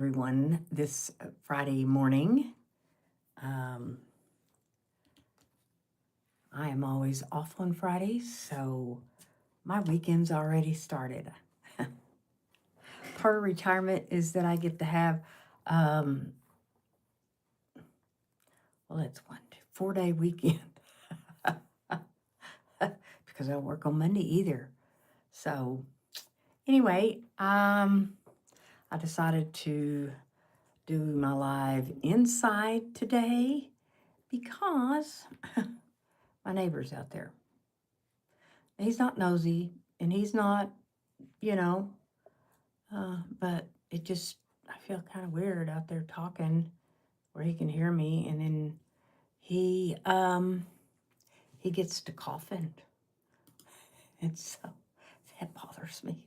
Everyone this Friday morning. Um, I am always off on Fridays, so my weekend's already started. Part of retirement is that I get to have, um, it's 4-day weekend because I don't work on Monday either. So anyway, I decided to do my live inside today because my neighbor's out there. He's not nosy and he's not, you know, but I feel kind of weird out there talking where he can hear me. And then he gets to coughing. And so that bothers me.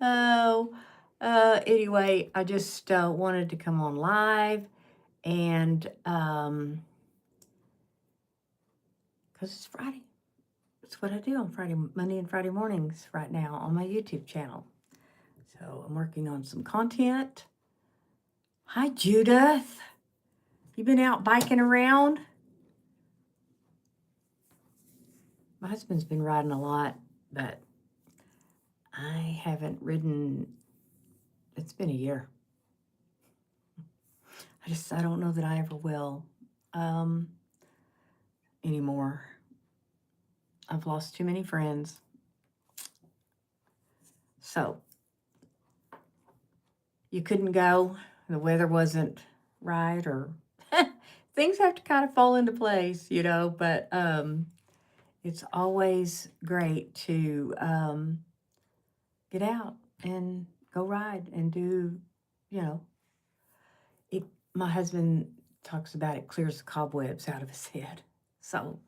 Oh, anyway, I just wanted to come on live and, because it's Friday. That's what I do on Monday and Friday mornings right now on my YouTube channel. So I'm working on some content. Hi, Judith. You been out biking around? My husband's been riding a lot, but I haven't ridden. It's been a year. I don't know that I ever will anymore. I've lost too many friends. So you couldn't go. The weather wasn't right, or things have to kind of fall into place, but it's always great to get out and go ride and do, you know, my husband talks about it clears the cobwebs out of his head. So,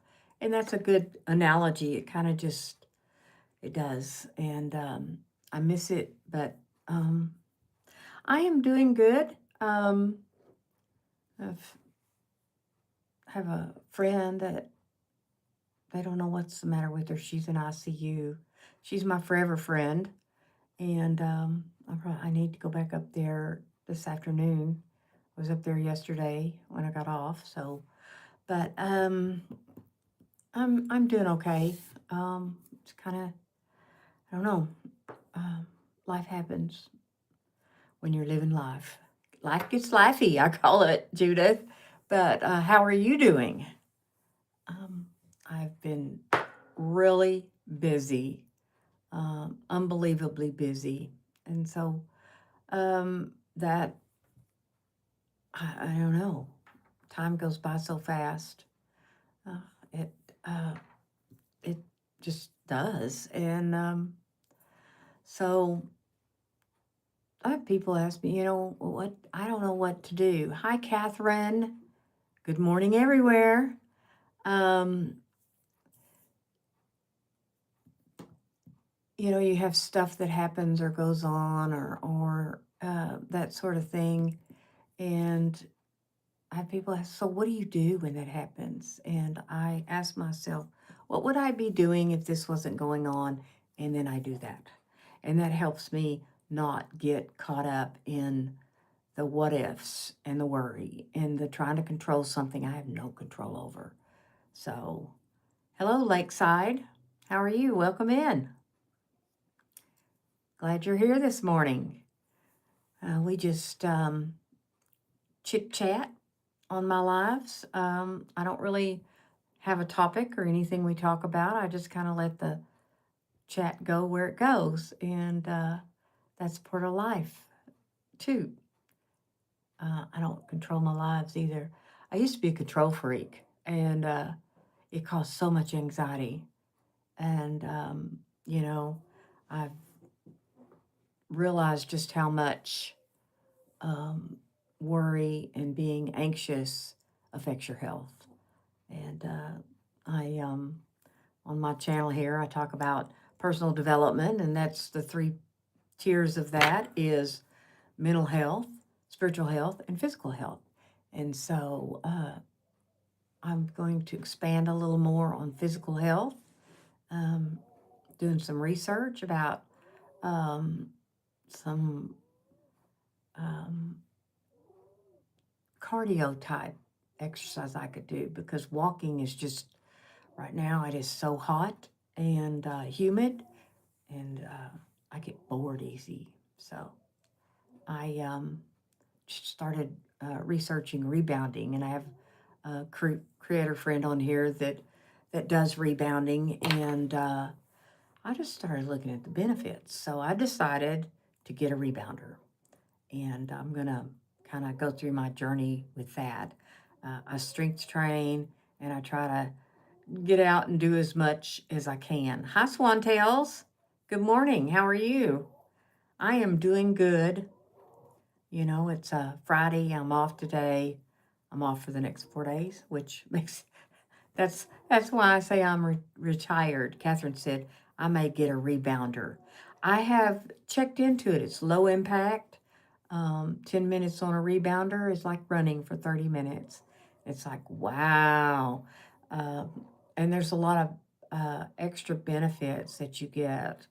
and that's a good analogy. It kind of it does. And I miss it, but I am doing good. I've have a friend that they don't know what's the matter with her. She's in ICU. She's my forever friend. And I need to go back up there this afternoon. I was up there yesterday when I got off. So, but I'm doing okay. It's kind of, I don't know. Life happens when you're living life. Life gets lifey, I call it, Judith. But how are you doing? I've been really busy, unbelievably busy, and so that I don't know. Time goes by so fast. It it just does, and so I have people ask me, what I don't know what to do. Hi, Catherine. Good morning, everywhere. You have stuff that happens or goes on, or that sort of thing, and I have people ask, so what do you do when that happens? And I ask myself, what would I be doing if this wasn't going on? And then I do that. And that helps me not get caught up in the what ifs and the worry and the trying to control something I have no control over. So, hello, Lakeside. How are you? Welcome in. Glad you're here this morning. We just chit chat on my lives. I don't really have a topic or anything we talk about. I just kind of let the chat go where it goes. And that's part of life, too. I don't control my lives either. I used to be a control freak, and it caused so much anxiety. And, I've realized just how much worry and being anxious affects your health. And on my channel here, I talk about personal development, and that's the 3 tiers of that is mental health, spiritual health, and physical health. And so I'm going to expand a little more on physical health, doing some research about some cardio type exercise I could do, because walking is just, right now it is so hot and humid, and I get bored easy. So I started researching rebounding, and I have a creator friend on here that does rebounding, and I just started looking at the benefits. So I decided to get a rebounder, and I'm gonna kind of go through my journey with that. I strength train, and I try to get out and do as much as I can. Hi, Swantails. Good morning. How are you? I am doing good. You know, it's a Friday. I'm off today. I'm off for the next 4 days, which makes that's why I say I'm retired. Catherine said I may get a rebounder. I have checked into it. It's low impact. 10 minutes on a rebounder is like running for 30 minutes. It's like, wow. And there's a lot of extra benefits that you get.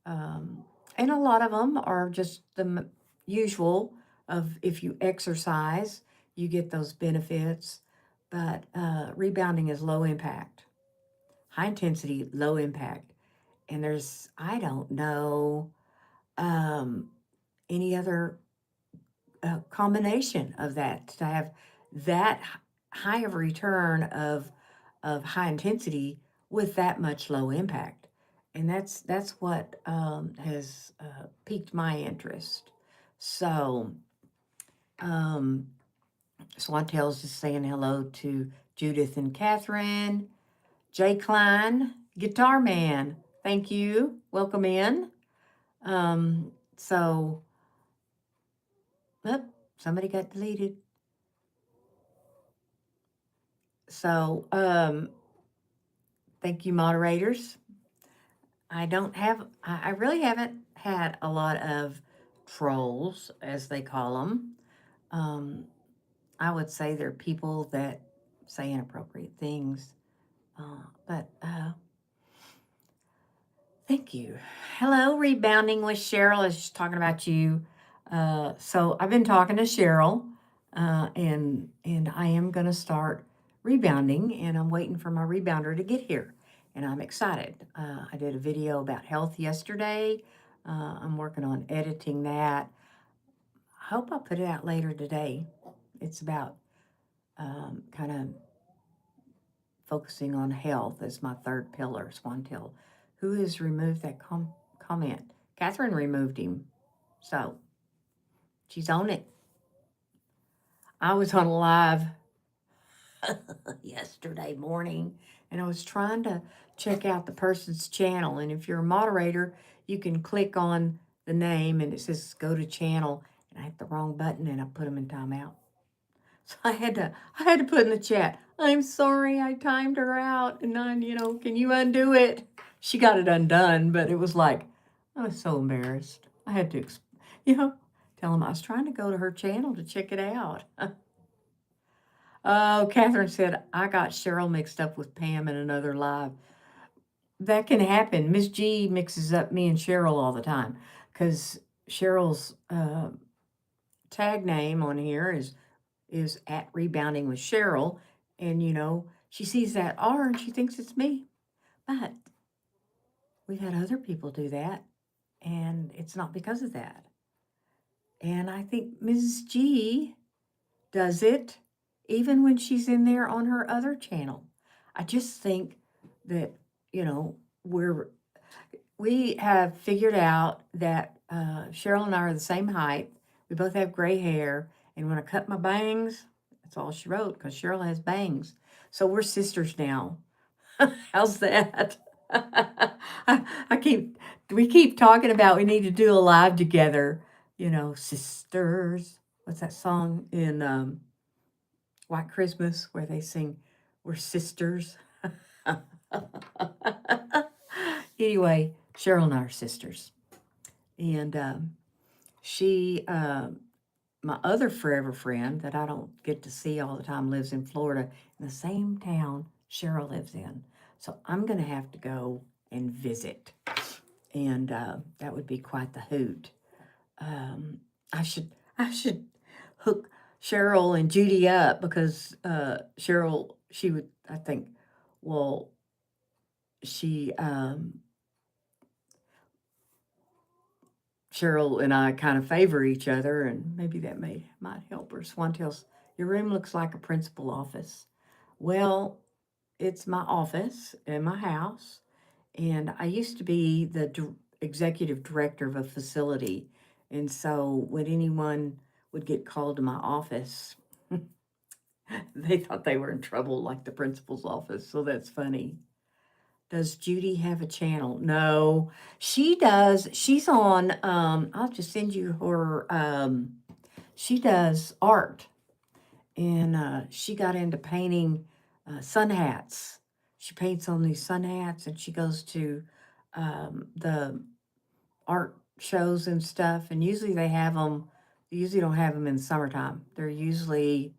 And a lot of them are just the usual of, if you exercise, you get those benefits. But rebounding is low impact, high intensity, low impact. And there's, I don't know, any other combination of that to have that high of a return of high intensity with that much low impact. And that's what has piqued my interest. So Swantail's just saying hello to Judith and Catherine. Jay Klein, Guitar Man, thank you. Welcome in. So, somebody got deleted. So, thank you, moderators. I really haven't had a lot of trolls, as they call them. I would say they're people that say inappropriate things. But thank you. Hello, Rebounding with Cheryl. I was just talking about you. So I've been talking to Cheryl, and I am going to start rebounding, and I'm waiting for my rebounder to get here, and I'm excited. I did a video about health yesterday. I'm working on editing that. I hope I'll put it out later today. It's about kind of focusing on health as my third pillar. Swantail, who has removed that comment? Catherine removed him. So she's on it. I was on live yesterday morning, and I was trying to check out the person's channel. And if you're a moderator, you can click on the name, and it says go to channel. And I hit the wrong button, and I put them in timeout. So I had to put in the chat, I'm sorry, I timed her out, and then, can you undo it? She got it undone, but it was like, I was so embarrassed. I had to, tell him I was trying to go to her channel to check it out. Oh, Catherine said, I got Cheryl mixed up with Pam in another live. That can happen. Miss G mixes up me and Cheryl all the time, because Cheryl's tag name on here is at Rebounding with Cheryl, and she sees that R and she thinks it's me. But we've had other people do that, and it's not because of that. And I think Mrs. G does it even when she's in there on her other channel. I just think that, we have figured out that Cheryl and I are the same height. We both have gray hair. And when I cut my bangs, that's all she wrote, because Cheryl has bangs. So we're sisters now. How's that? We keep talking about we need to do a live together, sisters. What's that song in White Christmas where they sing, we're sisters? Anyway, Cheryl and I are sisters. And she, my other forever friend that I don't get to see all the time, lives in Florida, in the same town Cheryl lives in. So I'm going to have to go and visit. And that would be quite the hoot. I should hook Cheryl and Judy up because Cheryl, she would, I think, well, she, Cheryl and I kind of favor each other, and maybe that might help her. Swan tells, your room looks like a principal office. Well, it's my office in my house, and I used to be the executive director of a facility. And so when anyone would get called to my office, they thought they were in trouble, like the principal's office. So that's funny. Does Judy have a channel? No, she does. She's on, I'll just send you her, she does art, and she got into painting sun hats. She paints on these sun hats, and she goes to the art shows and stuff. And usually they usually don't have them in summertime. They're usually,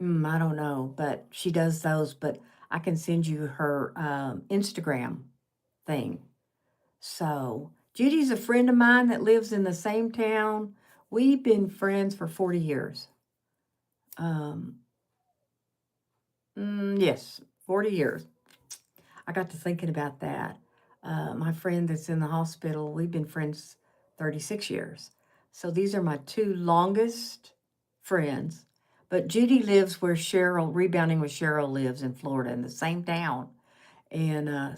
I don't know, but she does those. But I can send you her Instagram thing. So Judy's a friend of mine that lives in the same town. We've been friends for 40 years. Um, yes, 40 years. I got to thinking about that. My friend that's in the hospital, we've been friends 36 years. So these are my two longest friends. But Judy lives where Cheryl, Rebounding with Cheryl, lives in Florida, in the same town. And um,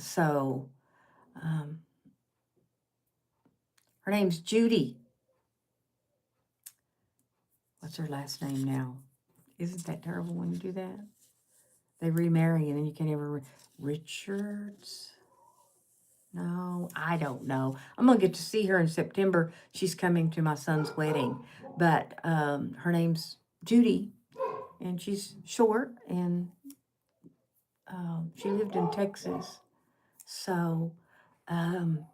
her name's Judy. What's her last name now? Isn't that terrible when you do that? They remarry and then you can't ever. Richards? No, I don't know. I'm going to get to see her in September. She's coming to my son's wedding. But her name's Judy, and she's short, and she lived in Texas. So I'll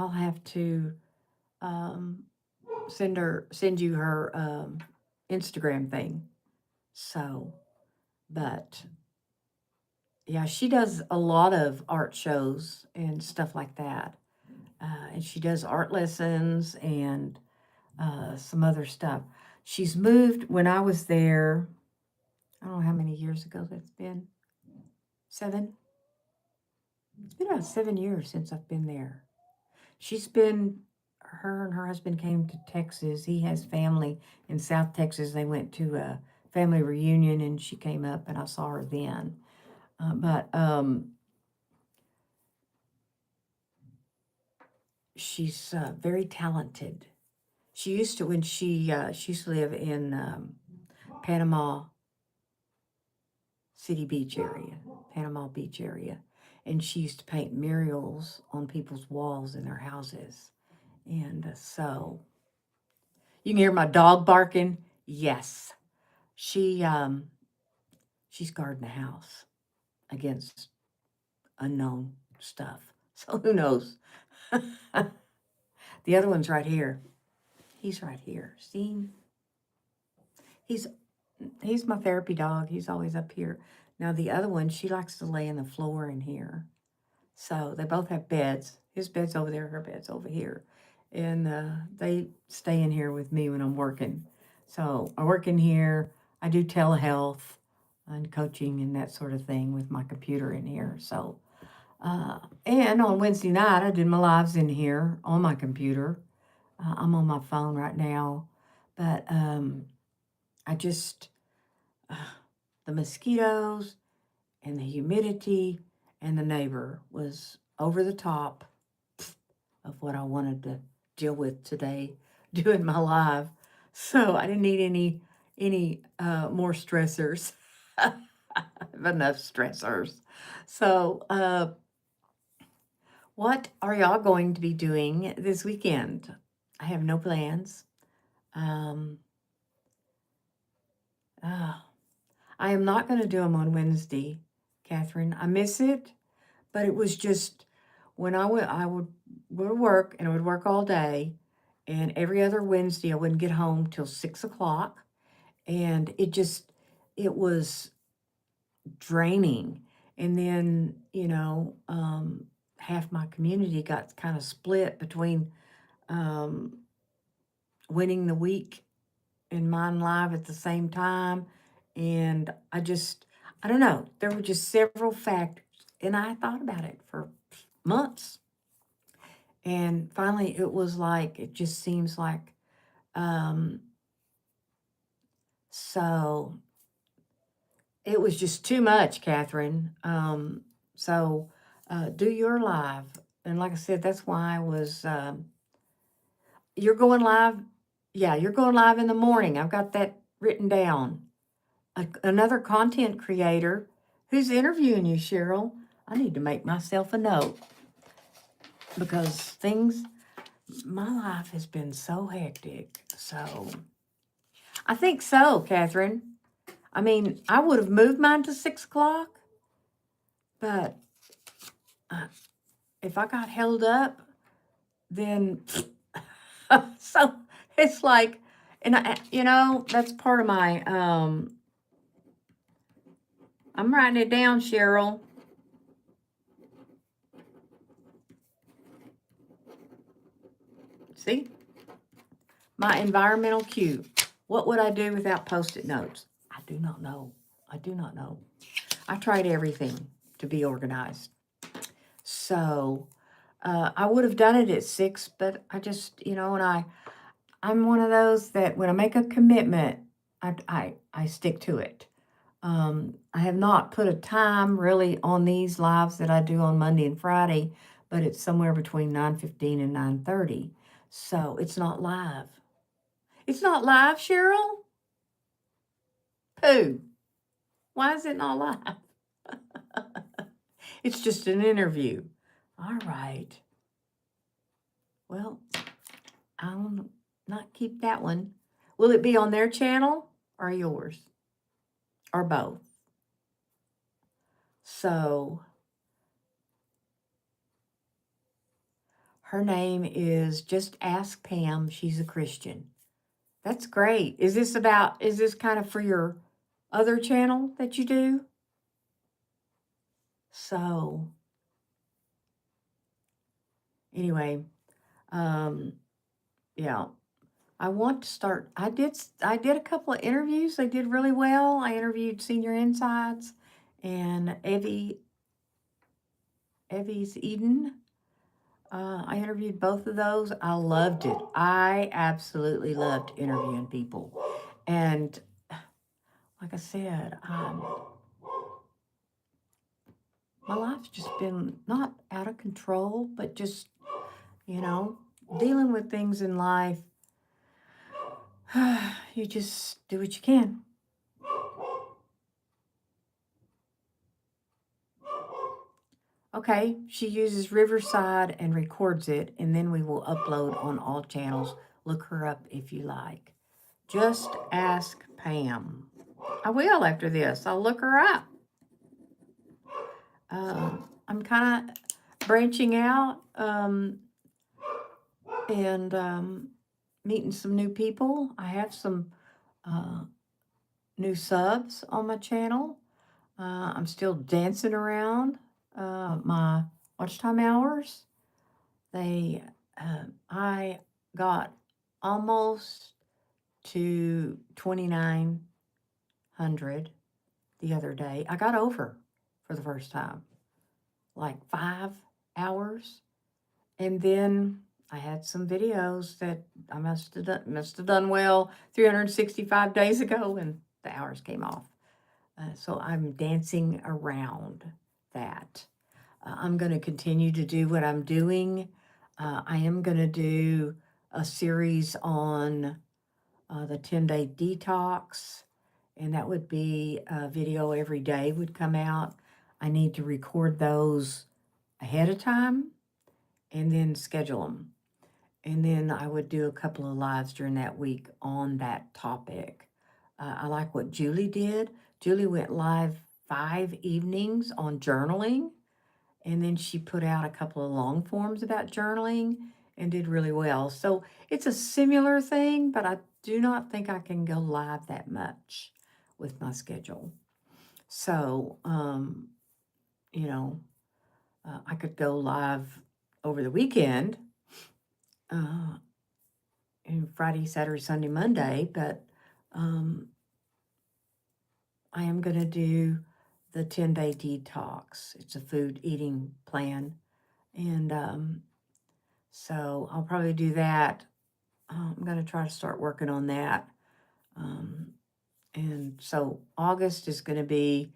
have to um, send you her Instagram thing. So, but yeah, she does a lot of art shows and stuff like that. And she does art lessons and some other stuff. She's moved when I was there. I don't know how many years ago that's been. 7? It's been about 7 years since I've been there. Her and her husband came to Texas. He has family in South Texas. They went to a family reunion and she came up and I saw her then. But she's very talented. She used to, when she used to live in Panama City Beach area, Panama Beach area. And she used to paint murals on people's walls in their houses. And so you can hear my dog barking. Yes, she's guarding the house against unknown stuff. So who knows? The other one's right here. He's right here. See? He's he's my therapy dog. He's always up here. Now the other one, she likes to lay on the floor in here. So they both have beds. His bed's over there, her bed's over here. And they stay in here with me when I'm working. So I work in here. I do telehealth and coaching and that sort of thing with my computer in here. So, and on Wednesday night, I did my lives in here on my computer. I'm on my phone right now. But I just, the mosquitoes and the humidity and the neighbor was over the top of what I wanted to deal with today doing my live. So I didn't need any more stressors. I have enough stressors. So what are y'all going to be doing this weekend? I have no plans. Um, uh, I am not going to do them on Wednesday, Catherine. I miss it, but it was just when I would go to work and I would work all day, and every other Wednesday I wouldn't get home till 6 o'clock, and it was draining. And then half my community got kind of split between um, winning the week and mine live at the same time. And I don't know. There were just several factors. And I thought about it for months. And finally, it was like, it just seems like, um, so it was just too much, Catherine. So do your live. And like I said, that's why I was, you're going live. Yeah, you're going live in the morning. I've got that written down. Another content creator who's interviewing you, Cheryl. I need to make myself a note because my life has been so hectic. So I think so, Catherine. I mean, I would have moved mine to 6 o'clock, but if I got held up, then so it's like, and that's part of my, I'm writing it down, Cheryl. See? My environmental cue. What would I do without Post-it notes? I do not know. I do not know. I tried everything to be organized. So I would have done it at 6, but I just, and I'm one of those that when I make a commitment, I stick to it. I have not put a time really on these lives that I do on Monday and Friday, but it's somewhere between 9:15 and 9:30. So it's not live. It's not live, Cheryl? Pooh. Why is it not live? It's just an interview. All right. Well, I'll not keep that one. Will it be on their channel or yours? Or both? So her name is Just Ask Pam. She's a Christian. That's great. Is this kind of for your other channel that you do? So anyway, yeah, I want to start. I did a couple of interviews. They did really well. I interviewed Senior Insights and Evie's Eden. I interviewed both of those. I loved it. I absolutely loved interviewing people. And like I said, my life's just been not out of control, but just, dealing with things in life. You just do what you can. Okay, she uses Riverside and records it, and then we will upload on all channels. Look her up if you like. Just Ask Pam. I will after this. I'll look her up. I'm kind of branching out and meeting some new people. I have some new subs on my channel. I'm still dancing around my watch time hours. I got almost to 2,900 the other day. I got over for the first time, like 5 hours. And then I had some videos that I must have done well 365 days ago, and the hours came off. So I'm dancing around that. I'm going to continue to do what I'm doing. I am going to do a series on the 10-day detox, and that would be a video every day would come out. I need to record those ahead of time and then schedule them. And then I would do a couple of lives during that week on that topic. I like what Julie did. Julie went live 5 evenings on journaling, and then she put out a couple of long forms about journaling and did really well. So it's a similar thing, but I do not think I can go live that much with my schedule. So, I could go live over the weekend, and Friday, Saturday, Sunday, Monday, but I am going to do the 10-day detox. It's a food eating plan. And so I'll probably do that. I'm going to try to start working on that. And so August is going to be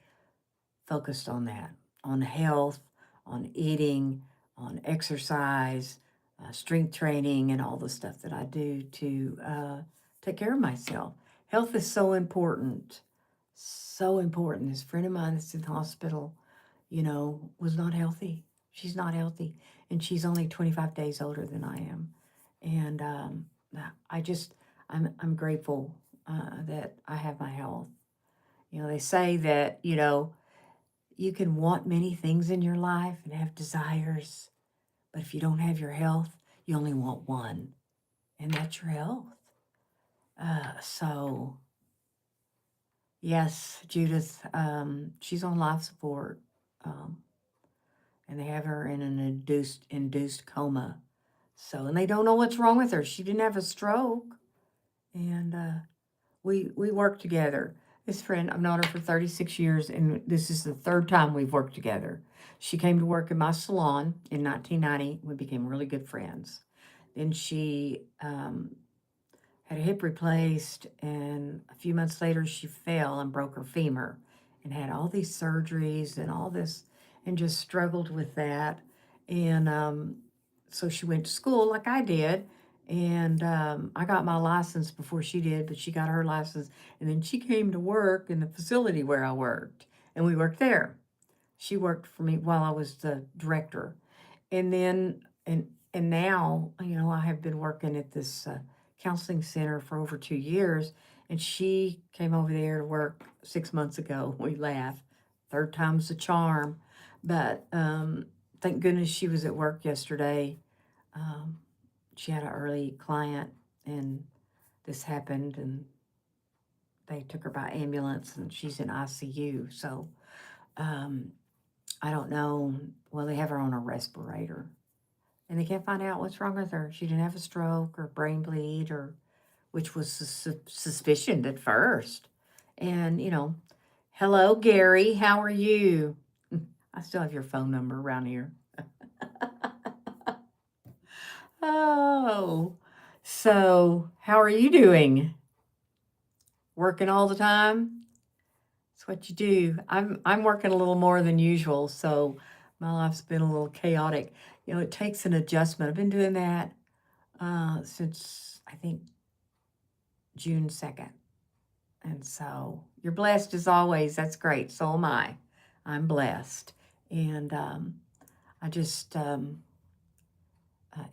focused on that, on health, on eating, on exercise, strength training, and all the stuff that I do to take care of myself. Health is so important. So important. This friend of mine that's in the hospital, was not healthy. She's not healthy. And she's only 25 days older than I am. And I'm grateful that I have my health. They say that, you can want many things in your life and have desires, but if you don't have your health, you only want one, and that's your health. So, yes, Judith, she's on life support, and they have her in an induced coma. So, and they don't know what's wrong with her. She didn't have a stroke, and we work together. This friend, I've known her for 36 years, and this is the third time we've worked together. She came to work in my salon in 1990. We became really good friends. Then she had a hip replaced, and a few months later, she fell and broke her femur and had all these surgeries and all this, and just struggled with that. And so she went to school like I did. And I got my license before she did, but she got her license. And then she came to work in the facility where I worked, and we worked there. She worked for me while I was the director. And then, and now, I have been working at this counseling center for over 2 years. And she came over there to work 6 months ago. We laugh. Third time's the charm. But thank goodness she was at work yesterday. She had an early client, and this happened, and they took her by ambulance, and she's in ICU. So I don't know. Well, they have her on a respirator, and they can't find out what's wrong with her. She didn't have a stroke or brain bleed, or which was suspicioned at first. And hello, Gary. How are you? I still have your phone number around here. Oh, so how are you doing? Working all the time? That's what you do. I'm working a little more than usual, so my life's been a little chaotic. It takes an adjustment. I've been doing that since I think June 2nd. And so you're blessed as always. That's great. So am I. I'm blessed. And I just,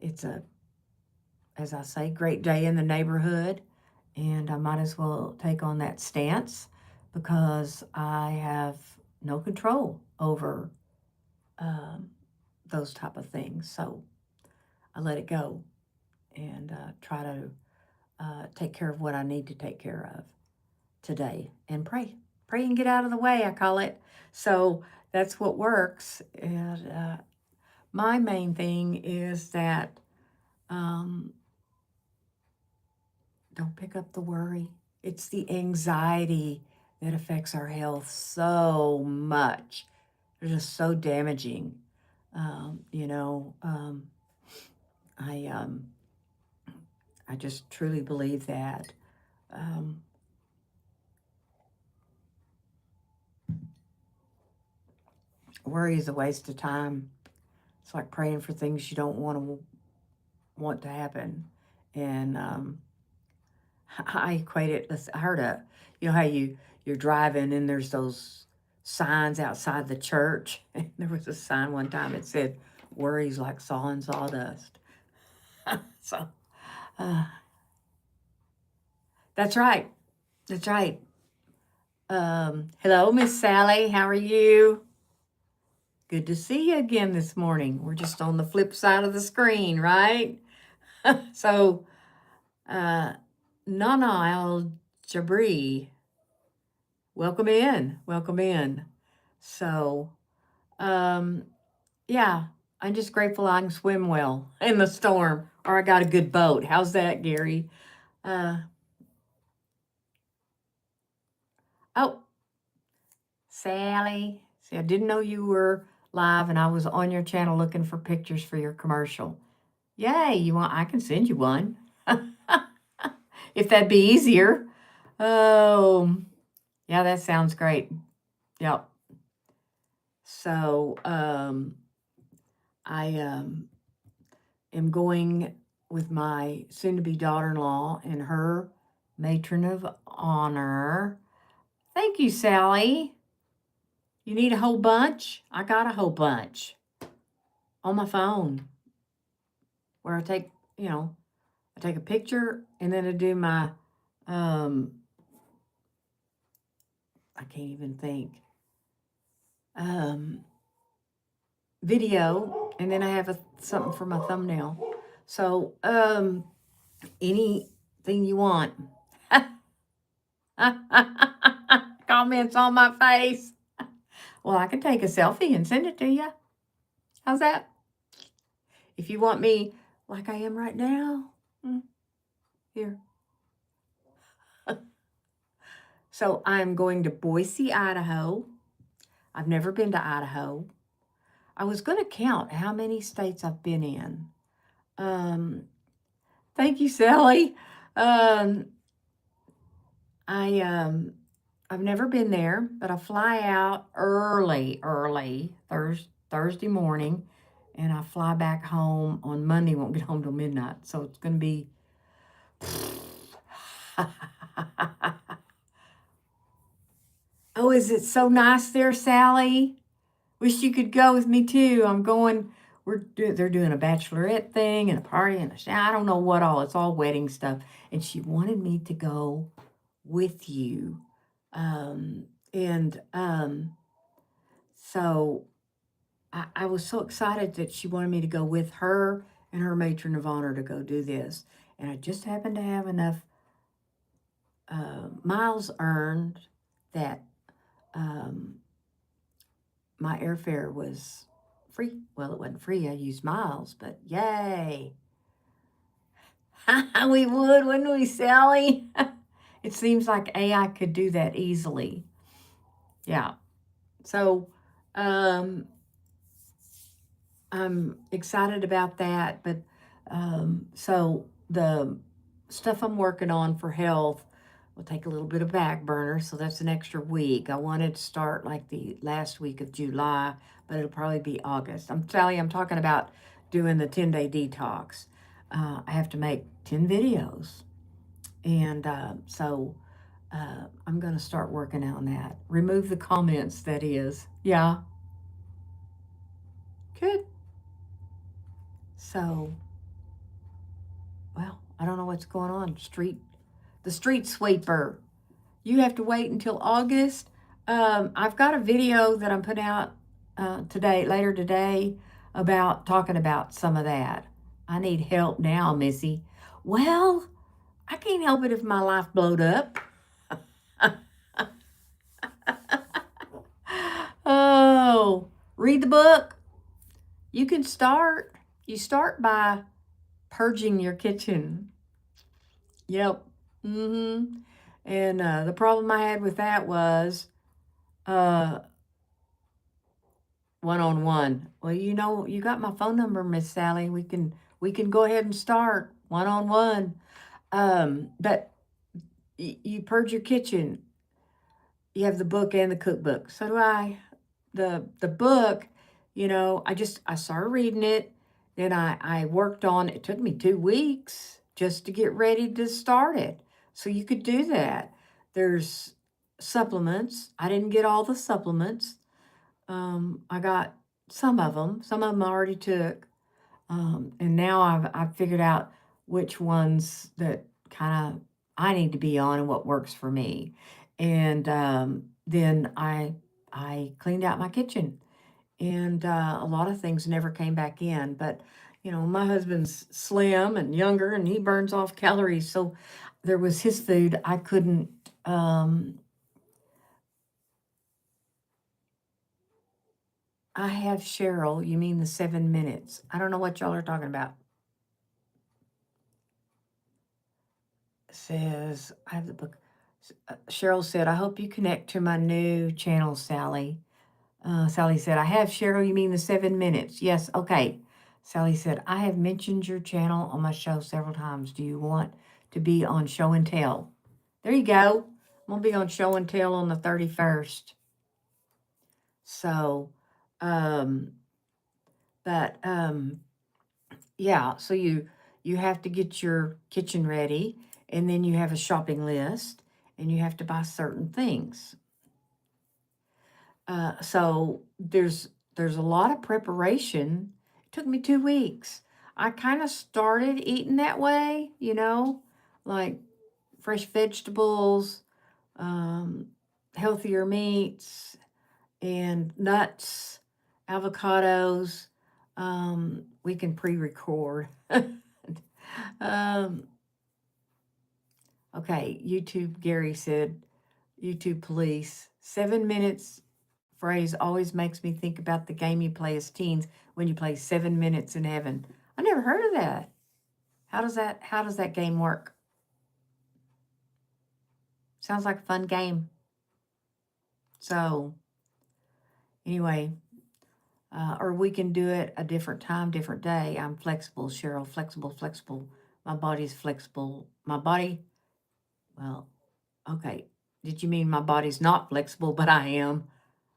it's as I say, great day in the neighborhood. And I might as well take on that stance because I have no control over those type of things. So I let it go and try to take care of what I need to take care of today and pray. Pray and get out of the way, I call it. So that's what works. And my main thing is that don't pick up the worry. It's the anxiety that affects our health so much. They're just so damaging. I just truly believe that. Worry is a waste of time. It's like praying for things you don't want to happen. And I equate it. I heard how you're driving and there's those signs outside the church. There was a sign one time that said, "Worries like sawing sawdust." So, that's right. That's right. Hello, Miss Sally. How are you? Good to see you again this morning. We're just on the flip side of the screen, right? So, Nana Al Jabri, welcome in. Welcome in. So, yeah, I'm just grateful I can swim well in the storm, or I got a good boat. How's that, Gary? Oh, Sally. See, I didn't know you were live, and I was on your channel looking for pictures for your commercial. Yay, you want? I can send you one. If that'd be easier. Oh, yeah, that sounds great. Yep. So, I am going with my soon-to-be daughter-in-law and her matron of honor. Thank you, Sally. You need a whole bunch? I got a whole bunch on my phone where I take, I take a picture and then I do my, I can't even think, video, and then I have something for my thumbnail. So, anything you want. Comments on my face. Well, I can take a selfie and send it to you. How's that? If you want me like I am right now, here. So I'm going to Boise, Idaho. I've never been to Idaho. I was going to count how many states I've been in. Thank you, Sally. I've never been there, but I fly out early Thursday morning, and I fly back home on Monday. Won't get home till midnight, so it's going to be. Oh, is it so nice there, Sally? Wish you could go with me too. I'm going. They're doing a bachelorette thing and a party and I don't know what all. It's all wedding stuff, and she wanted me to go with you. So I was so excited that she wanted me to go with her and her matron of honor to go do this. And I just happened to have enough miles earned that my airfare was free. Well, it wasn't free. I used miles, but yay. We would, wouldn't we, Sally? It seems like AI could do that easily. Yeah. So, I'm excited about that. But so the stuff I'm working on for health will take a little bit of back burner. So that's an extra week. I wanted to start like the last week of July, but it'll probably be August. I'm talking about doing the 10-day detox. I have to make 10 videos. And so I'm going to start working on that. Remove the comments, that is. Yeah. Good. So, well, I don't know what's going on. The street sweeper. You have to wait until August. I've got a video that I'm putting out later today, about talking about some of that. I need help now, Missy. Well, I can't help it if my life blowed up. Oh, read the book. You can start. You start by purging your kitchen. Yep. And the problem I had with that was one-on-one. Well, you got my phone number, Miss Sally. We can go ahead and start one-on-one. But you purge your kitchen. You have the book and the cookbook. So do I. The book, I started reading it. Then I worked on it. It took me 2 weeks just to get ready to start it. So you could do that. There's supplements. I didn't get all the supplements. I got some of them. Some of them I already took. And now I've figured out which ones that kind of I need to be on and what works for me. And then I cleaned out my kitchen, and a lot of things never came back in. But my husband's slim and younger, and he burns off calories, so there was his food I couldn't. I have Cheryl. You mean the 7 minutes? I don't know what y'all are talking about. It says I have the book. Cheryl said, I hope you connect to my new channel, Sally. Sally said, I have. Cheryl, you mean the 7 minutes? Yes, okay. Sally said, I have mentioned your channel on my show several times. Do you want to be on Show and Tell? There you go. I'm going to be on Show and Tell on the 31st. So, um, but yeah, so you have to get your kitchen ready, and then you have a shopping list, and you have to buy certain things. So there's a lot of preparation. It took me 2 weeks. I kind of started eating that way, like fresh vegetables, um, healthier meats, and nuts, avocados. We can pre-record. um, okay, YouTube, Gary said, YouTube police, 7 minutes phrase always makes me think about the game you play as teens when you play 7 minutes in heaven. I never heard of that. How does that game work? Sounds like a fun game. So anyway, or we can do it a different time, different day. I'm flexible, Cheryl. Flexible. My body's flexible. My body, well, okay. Did you mean my body's not flexible, but I am?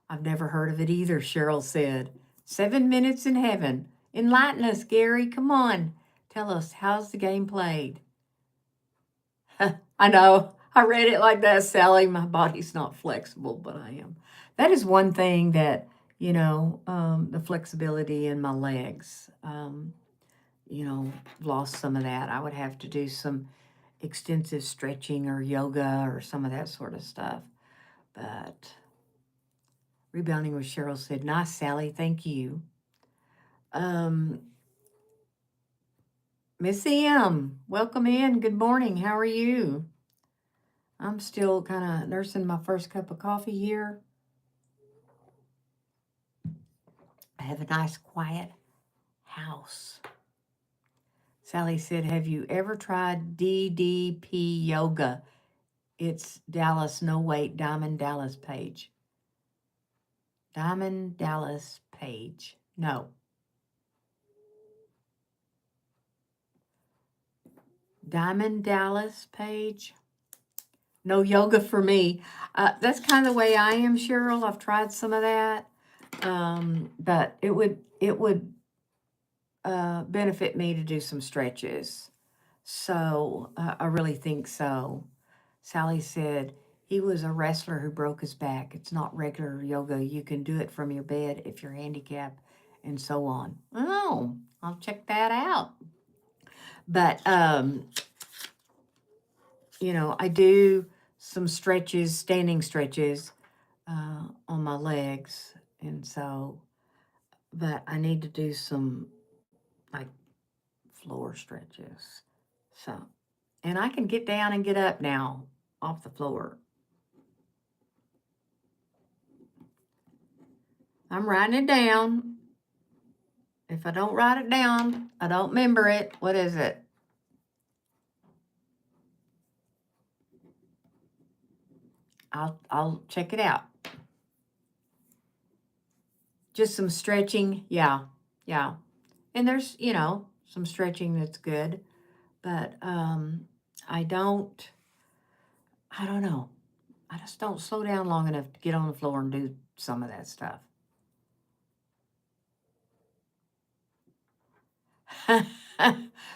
I've never heard of it either, Cheryl said. 7 minutes in heaven. Enlighten us, Gary. Come on. Tell us, how's the game played? I know. I read it like that, Sally. My body's not flexible, but I am. That is one thing that, the flexibility in my legs, lost some of that. I would have to do some extensive stretching or yoga or some of that sort of stuff. But Rebounding with Cheryl said, nice, Sally. Thank you. Miss M, welcome in. Good morning. How are you? I'm still kind of nursing my first cup of coffee here. I have a nice, quiet house. Sally said, have you ever tried DDP yoga? It's Dallas, no wait, Diamond Dallas Page. Diamond Dallas Page. No. Diamond Dallas Page. No yoga for me. That's kind of the way I am, Cheryl. I've tried some of that, but it would benefit me to do some stretches. So I really think so. Sally said he was a wrestler who broke his back. It's not regular yoga. You can do it from your bed if you're handicapped, and so on. Oh, I'll check that out. But I do some stretches, standing stretches on my legs. And so, but I need to do some like floor stretches. So, and I can get down and get up now off the floor. I'm writing it down. If I don't write it down, I don't remember it. What is it? I'll check it out. Just some stretching. Yeah. And there's, some stretching that's good. But I don't know. I just don't slow down long enough to get on the floor and do some of that stuff.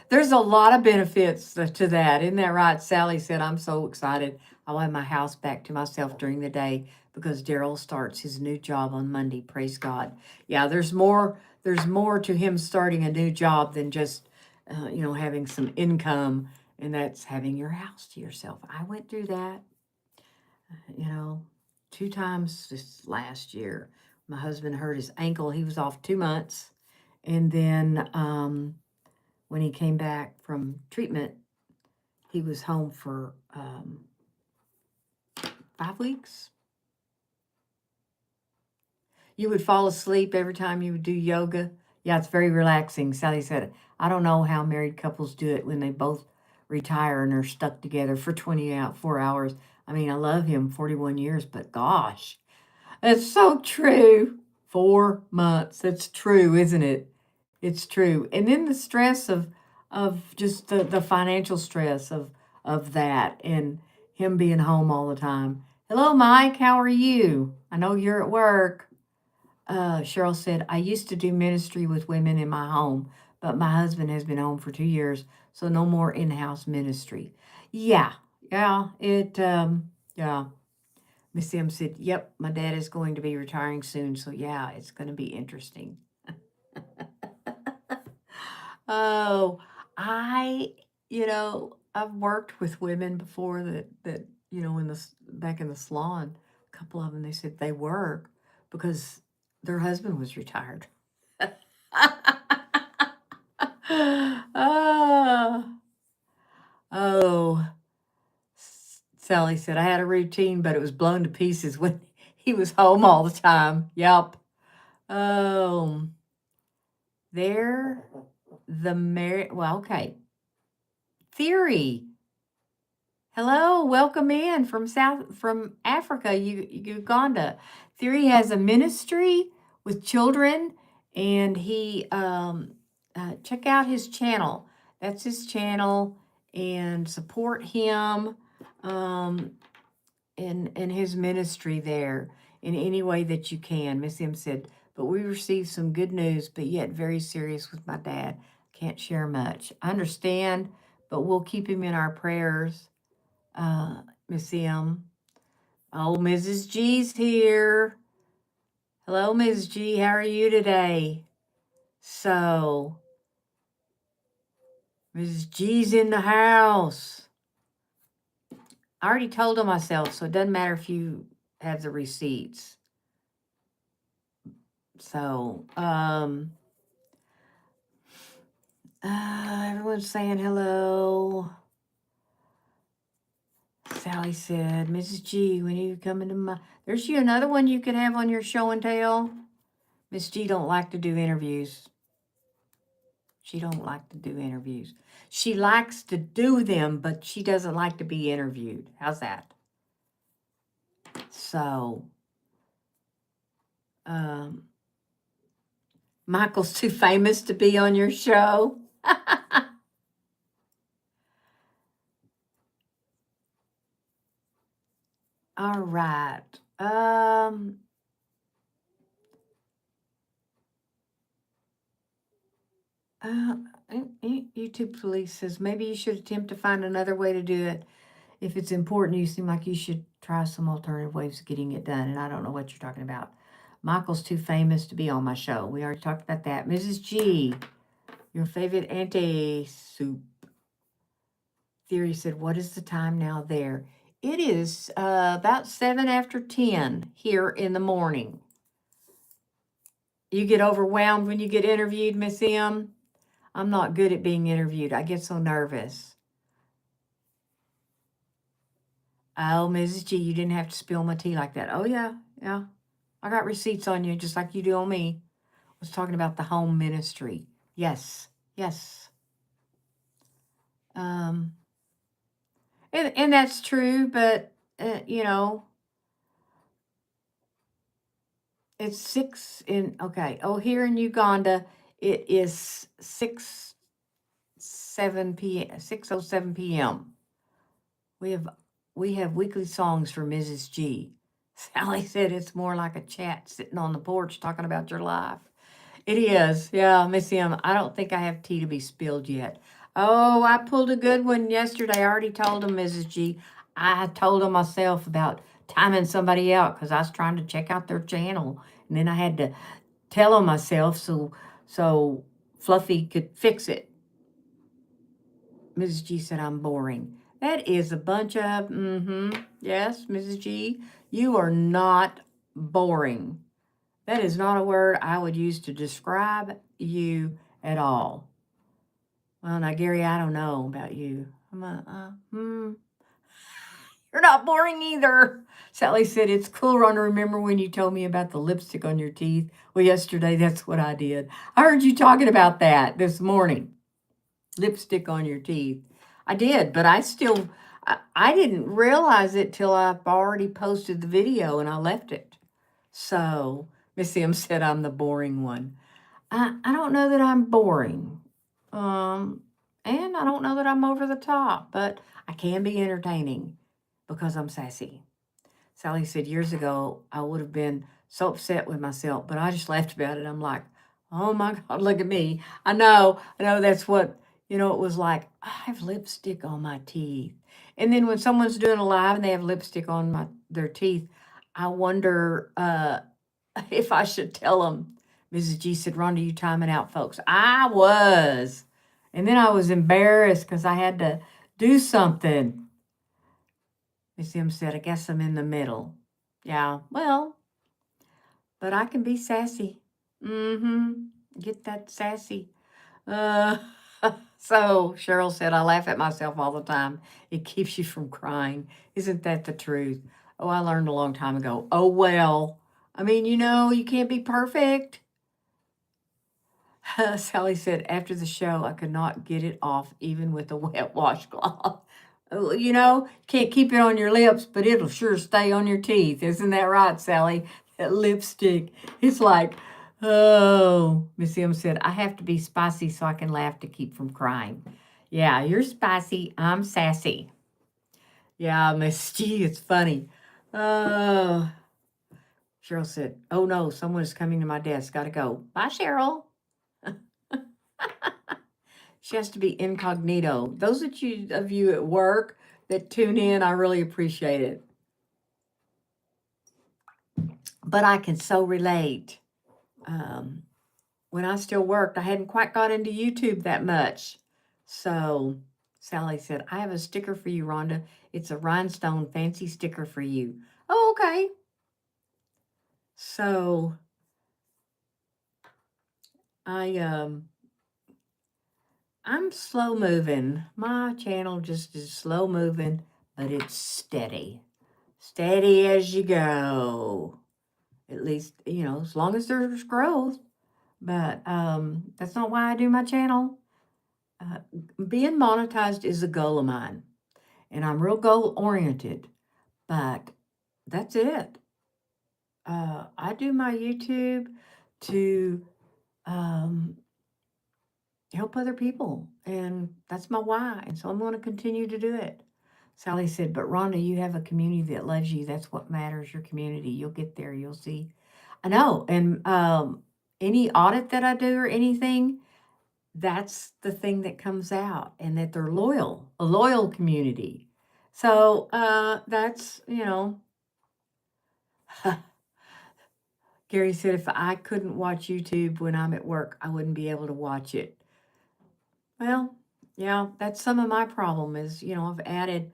There's a lot of benefits to that. Isn't that right? Sally said, I'm so excited. I'll have my house back to myself during the day because Daryl starts his new job on Monday. Praise God. Yeah, there's more to him starting a new job than just, having some income, and that's having your house to yourself. I went through that, 2 times this last year. My husband hurt his ankle. He was off 2 months. And then when he came back from treatment, he was home for 5 weeks. You would fall asleep every time you would do yoga. Yeah, it's very relaxing. Sally said, I don't know how married couples do it when they both retire and are stuck together for 24 hours. I mean, I love him 41 years, but gosh, that's so true. 4 months. That's true, isn't it? It's true. And then the stress of just the financial stress of that and him being home all the time. Hello, Mike. How are you? I know you're at work. Cheryl said, I used to do ministry with women in my home, but my husband has been home for 2 years, so no more in-house ministry. Yeah, yeah. Miss M said, yep, my dad is going to be retiring soon, so yeah, it's going to be interesting. Oh, I, I've worked with women before that in back in the salon, a couple of them, they said they work because their husband was retired. Oh, oh, Sally said, I had a routine, but it was blown to pieces when he was home all the time. Yep. Oh, there, well, okay. Theory. Hello, welcome in from Africa, Uganda. Theory has a ministry with children, and he check out his channel. That's his channel, and support him in his ministry there in any way that you can. Miss M said, but we received some good news, but yet very serious with my dad. Can't share much. I understand, but we'll keep him in our prayers. Miss M. Oh, Mrs. G's here. Hello, Mrs. G. How are you today? So, Mrs. G's in the house. I already told them myself, so it doesn't matter if you have the receipts. So, everyone's saying hello. Sally said, Mrs. G, when you come into my... There's you another one you could have on your show and tell. Miss G don't like to do interviews. She don't like to do interviews. She likes to do them, but she doesn't like to be interviewed. How's that? So, Michael's too famous to be on your show. All right. YouTube police says maybe you should attempt to find another way to do it. If it's important, you seem like you should try some alternative ways of getting it done. And I don't know what you're talking about. Michael's too famous to be on my show. We already talked about that. Mrs. G, your favorite anti-soup theory said, what is the time now there? It is about 7 after 10 here in the morning. You get overwhelmed when you get interviewed, Miss M? I'm not good at being interviewed. I get so nervous. Oh, Mrs. G, you didn't have to spill my tea like that. Oh, yeah. I got receipts on you just like you do on me. I was talking about the home ministry. Yes. And that's true, but, it's 6 in, okay. Oh, here in Uganda, it is 6:07 p.m. We have weekly songs for Mrs. G. Sally said it's more like a chat sitting on the porch talking about your life. It is. Yeah, Miss M. I don't think I have tea to be spilled yet. Oh, I pulled a good one yesterday. I already told them, Mrs. G. I told them myself about timing somebody out because I was trying to check out their channel. And then I had to tell them myself so Fluffy could fix it. Mrs. G said, I'm boring. That is a bunch of, yes, Mrs. G, you are not boring. That is not a word I would use to describe you at all. Well, now, Gary, I don't know about you. You're not boring either. Sally said, it's cool, Ron, to remember when you told me about the lipstick on your teeth. Well, yesterday, that's what I did. I heard you talking about that this morning. Lipstick on your teeth. I did, but I still I didn't realize it till I've already posted the video and I left it. So Miss M said I'm the boring one. I don't know that I'm boring. Um, and I don't know that I'm over the top, but I can be entertaining because I'm sassy. Sally said years ago I would have been so upset with myself, but I just laughed about it. I'm like, oh my God, look at me. I know that's what, it was like, I have lipstick on my teeth. And then when someone's doing a live and they have lipstick on their teeth, I wonder if I should tell them. Mrs. G said, Rhonda, you timing out, folks. I was. And then I was embarrassed because I had to do something. Miss M said, I guess I'm in the middle. Yeah, well, but I can be sassy. Mm-hmm. Get that sassy. Uh, so Cheryl said, I laugh at myself all the time. It keeps you from crying. Isn't that the truth? Oh, I learned a long time ago. Oh, well. I mean, you can't be perfect. Sally said, after the show, I could not get it off even with a wet washcloth. Oh, can't keep it on your lips, but it'll sure stay on your teeth. Isn't that right, Sally? That lipstick. It's like, oh, Miss M said, I have to be spicy so I can laugh to keep from crying. Yeah, you're spicy. I'm sassy. Yeah, Miss G, it's funny. Uh, Cheryl said, oh no, someone is coming to my desk. Gotta go. Bye, Cheryl. She has to be incognito. Those of you at work that tune in, I really appreciate it. But I can so relate. Um, when I still worked, I hadn't quite got into YouTube that much. So Sally said, I have a sticker for you, Rhonda. It's a rhinestone fancy sticker for you. Oh, okay. So I'm slow moving. My channel just is slow moving, but it's steady. Steady as you go. At least, as long as there's growth. But that's not why I do my channel. Uh, Being monetized is a goal of mine. And I'm real goal oriented. But that's it. I do my YouTube to um, help other people. And that's my why. And so I'm going to continue to do it. Sally said, but Rhonda, you have a community that loves you. That's what matters, your community. You'll get there. You'll see. I know. And any audit that I do or anything, that's the thing that comes out, and that they're loyal, a loyal community. So that's, Gary said, if I couldn't watch YouTube when I'm at work, I wouldn't be able to watch it. Well, yeah, that's some of my problem is, I've added,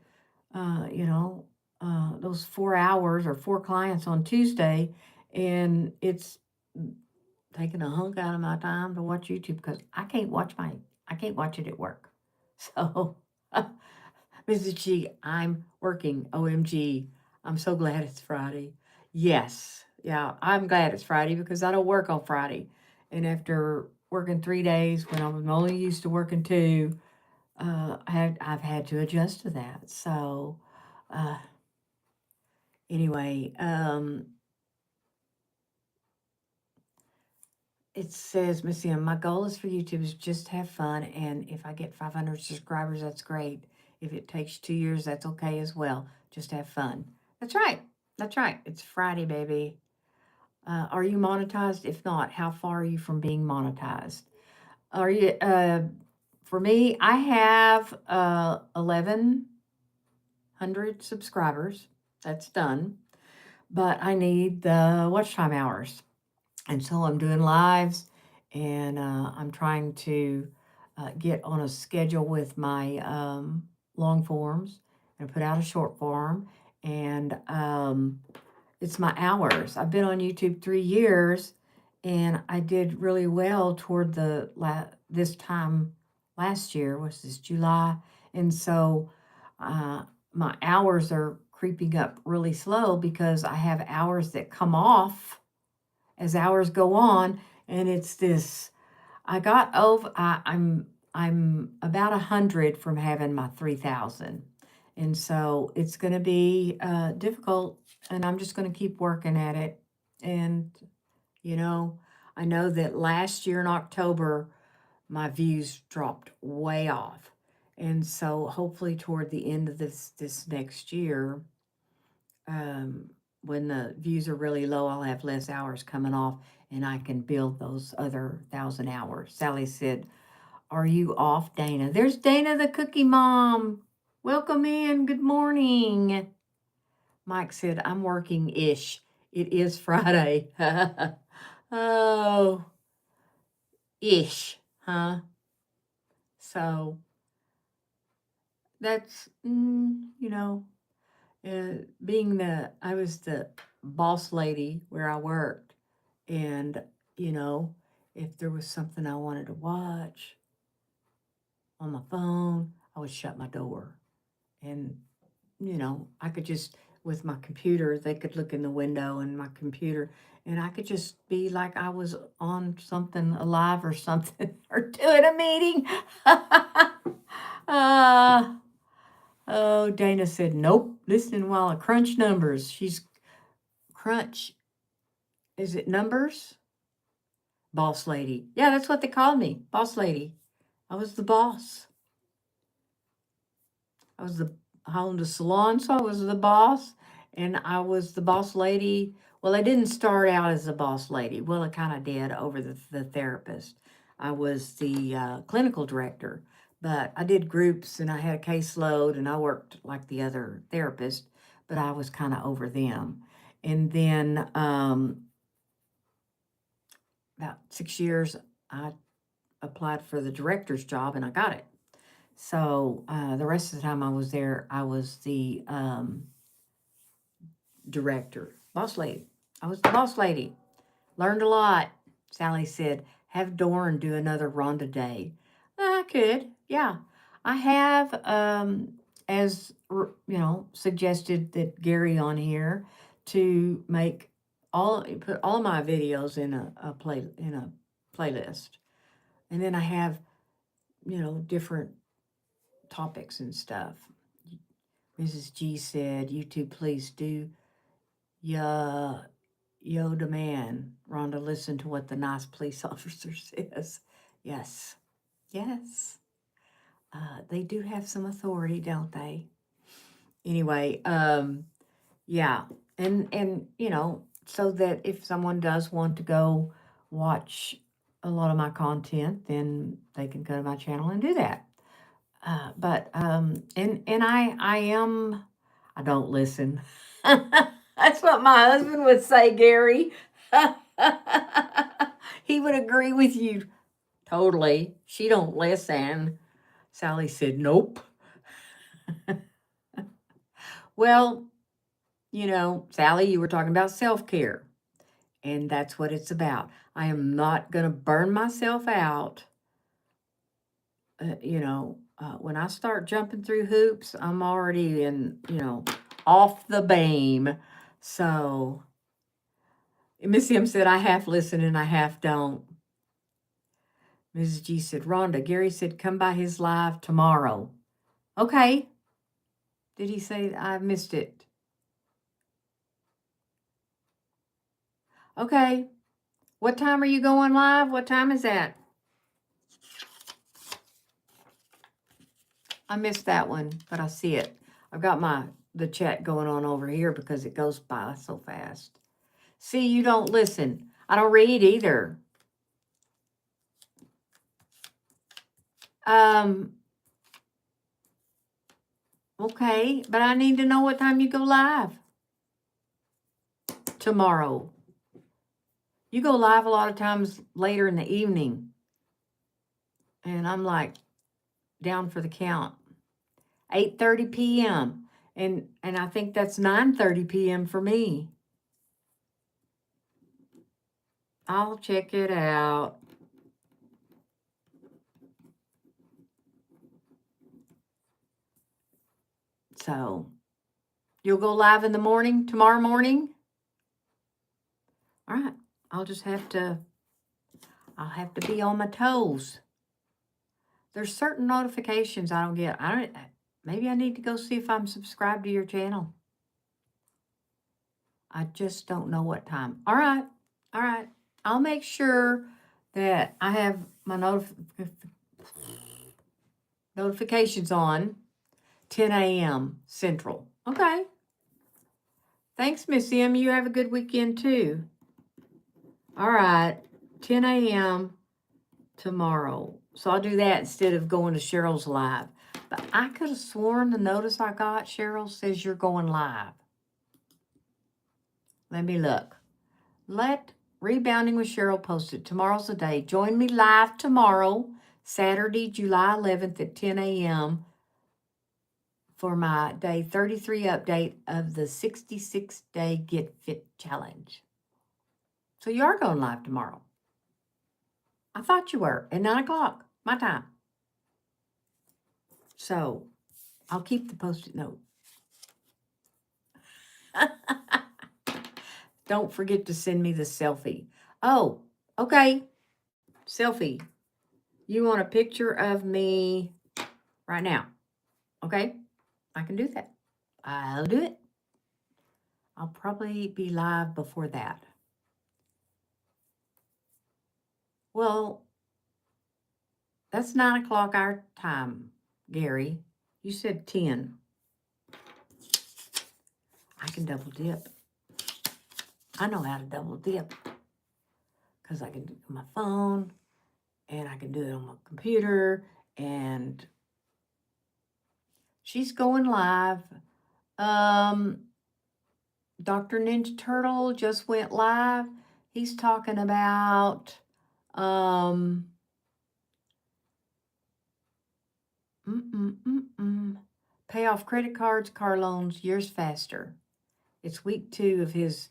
those 4 hours or 4 clients on Tuesday, and it's taking a hunk out of my time to watch YouTube because I can't watch it at work. So, Mrs. G, I'm working. OMG. I'm so glad it's Friday. Yes. Yeah, I'm glad it's Friday because I don't work on Friday. And after working 3 days when I was only used to working two, I've had to adjust to that. So, uh, anyway, it says, Missy, my goal is for YouTube is just have fun. And if I get 500 subscribers, that's great. If it takes 2 years, that's okay as well. Just have fun. That's right. That's right. It's Friday, baby. Are you monetized? If not, how far are you from being monetized? Are you, for me, I have 1,100 subscribers. That's done. But I need the watch time hours. And so I'm doing lives, and I'm trying to get on a schedule with my long forms and put out a short form. And it's my hours. I've been on YouTube 3 years, and I did really well toward this time last year, was this July. And so my hours are creeping up really slow because I have hours that come off as hours go on, and it's this. I got over. I'm about 100 from having my 3,000, And so it's going to be difficult, and I'm just going to keep working at it. And, you know, I know that last year in October, my views dropped way off. And so hopefully toward the end of this next year, when the views are really low, I'll have less hours coming off and I can build those other 1,000 hours. Sally said, "Are you off, Dana?" There's Dana, the cookie mom. Welcome in. Good morning. Mike said, "I'm working ish. It is Friday." Oh, ish, huh? So that's, I was the boss lady where I worked. And, you know, if there was something I wanted to watch on my phone, I would shut my door. And, I could just, with my computer, they could look in the window and my computer, and I could just be like I was on something alive or something or doing a meeting. uh, oh, Dana said, "Nope, listening while I crunch numbers." She's crunch. Is it numbers? Boss lady. Yeah, that's what they called me. Boss lady. I was the boss. I owned a salon, so I was the boss. And I was the boss lady. Well, I didn't start out as a boss lady. Well, I kind of did over the therapist. I was the clinical director. But I did groups and I had a caseload and I worked like the other therapist, but I was kind of over them. And then about 6 years, I applied for the director's job and I got it. So the rest of the time I was there, I was the director, boss lady. I was the boss lady. Learned a lot. Sally said, "Have Dorn do another Rhonda day." I could, yeah. I have, as suggested that Gary on here to put all my videos in a playlist, and then I have different topics and stuff. Mrs. G said, "YouTube, please do yo demand. Rhonda, listen to what the nice police officer says." Yes. Yes. They do have some authority, don't they? Anyway, yeah. And so that if someone does want to go watch a lot of my content, then they can go to my channel and do that. I don't listen. That's what my husband would say, Gary. He would agree with you totally. She don't listen. Sally said, "Nope." Well, Sally, you were talking about self-care, and that's what it's about. I am not going to burn myself out. When I start jumping through hoops, I'm already off the beam. So Miss M said, "I half listen and I half don't." Mrs. G said, "Rhonda, Gary said come by his live tomorrow." Okay. Did he say I missed it? Okay. What time are you going live? What time is that? I missed that one, but I see it. I've got the chat going on over here because it goes by so fast. See, you don't listen. I don't read either. Okay, but I need to know what time you go live. Tomorrow. You go live a lot of times later in the evening. And I'm like down for the count. 8:30 p.m. And I think that's 9:30 p.m. for me. I'll check it out. So, you'll go live in the morning, tomorrow morning? All right. I'll have to be on my toes. There's certain notifications I don't get. Maybe I need to go see if I'm subscribed to your channel. I just don't know what time. All right. All right. I'll make sure that I have my notifications on 10 a.m. Central. Okay. Thanks, Miss M. You have a good weekend, too. All right. 10 a.m. tomorrow. So I'll do that instead of going to Cheryl's live. But I could have sworn the notice I got, Cheryl, says you're going live. Let me look. Let Rebounding with Cheryl posted. Tomorrow's the day. Join me live tomorrow, Saturday, July 11th at 10 a.m. for my day 33 update of the 66-day Get Fit Challenge. So you are going live tomorrow. I thought you were at 9 o'clock, my time. So I'll keep the post-it note. Don't forget to send me the selfie. Oh, okay. Selfie. You want a picture of me right now? Okay, I can do that. I'll do it. I'll probably be live before that. Well, that's 9 o'clock our time, Gary. You said 10. I can double dip. I know how to double dip because I can do it on my phone and I can do it on my computer. And she's going live. Dr. Ninja Turtle just went live. He's talking about pay off credit cards, car loans years faster. It's week 2 of his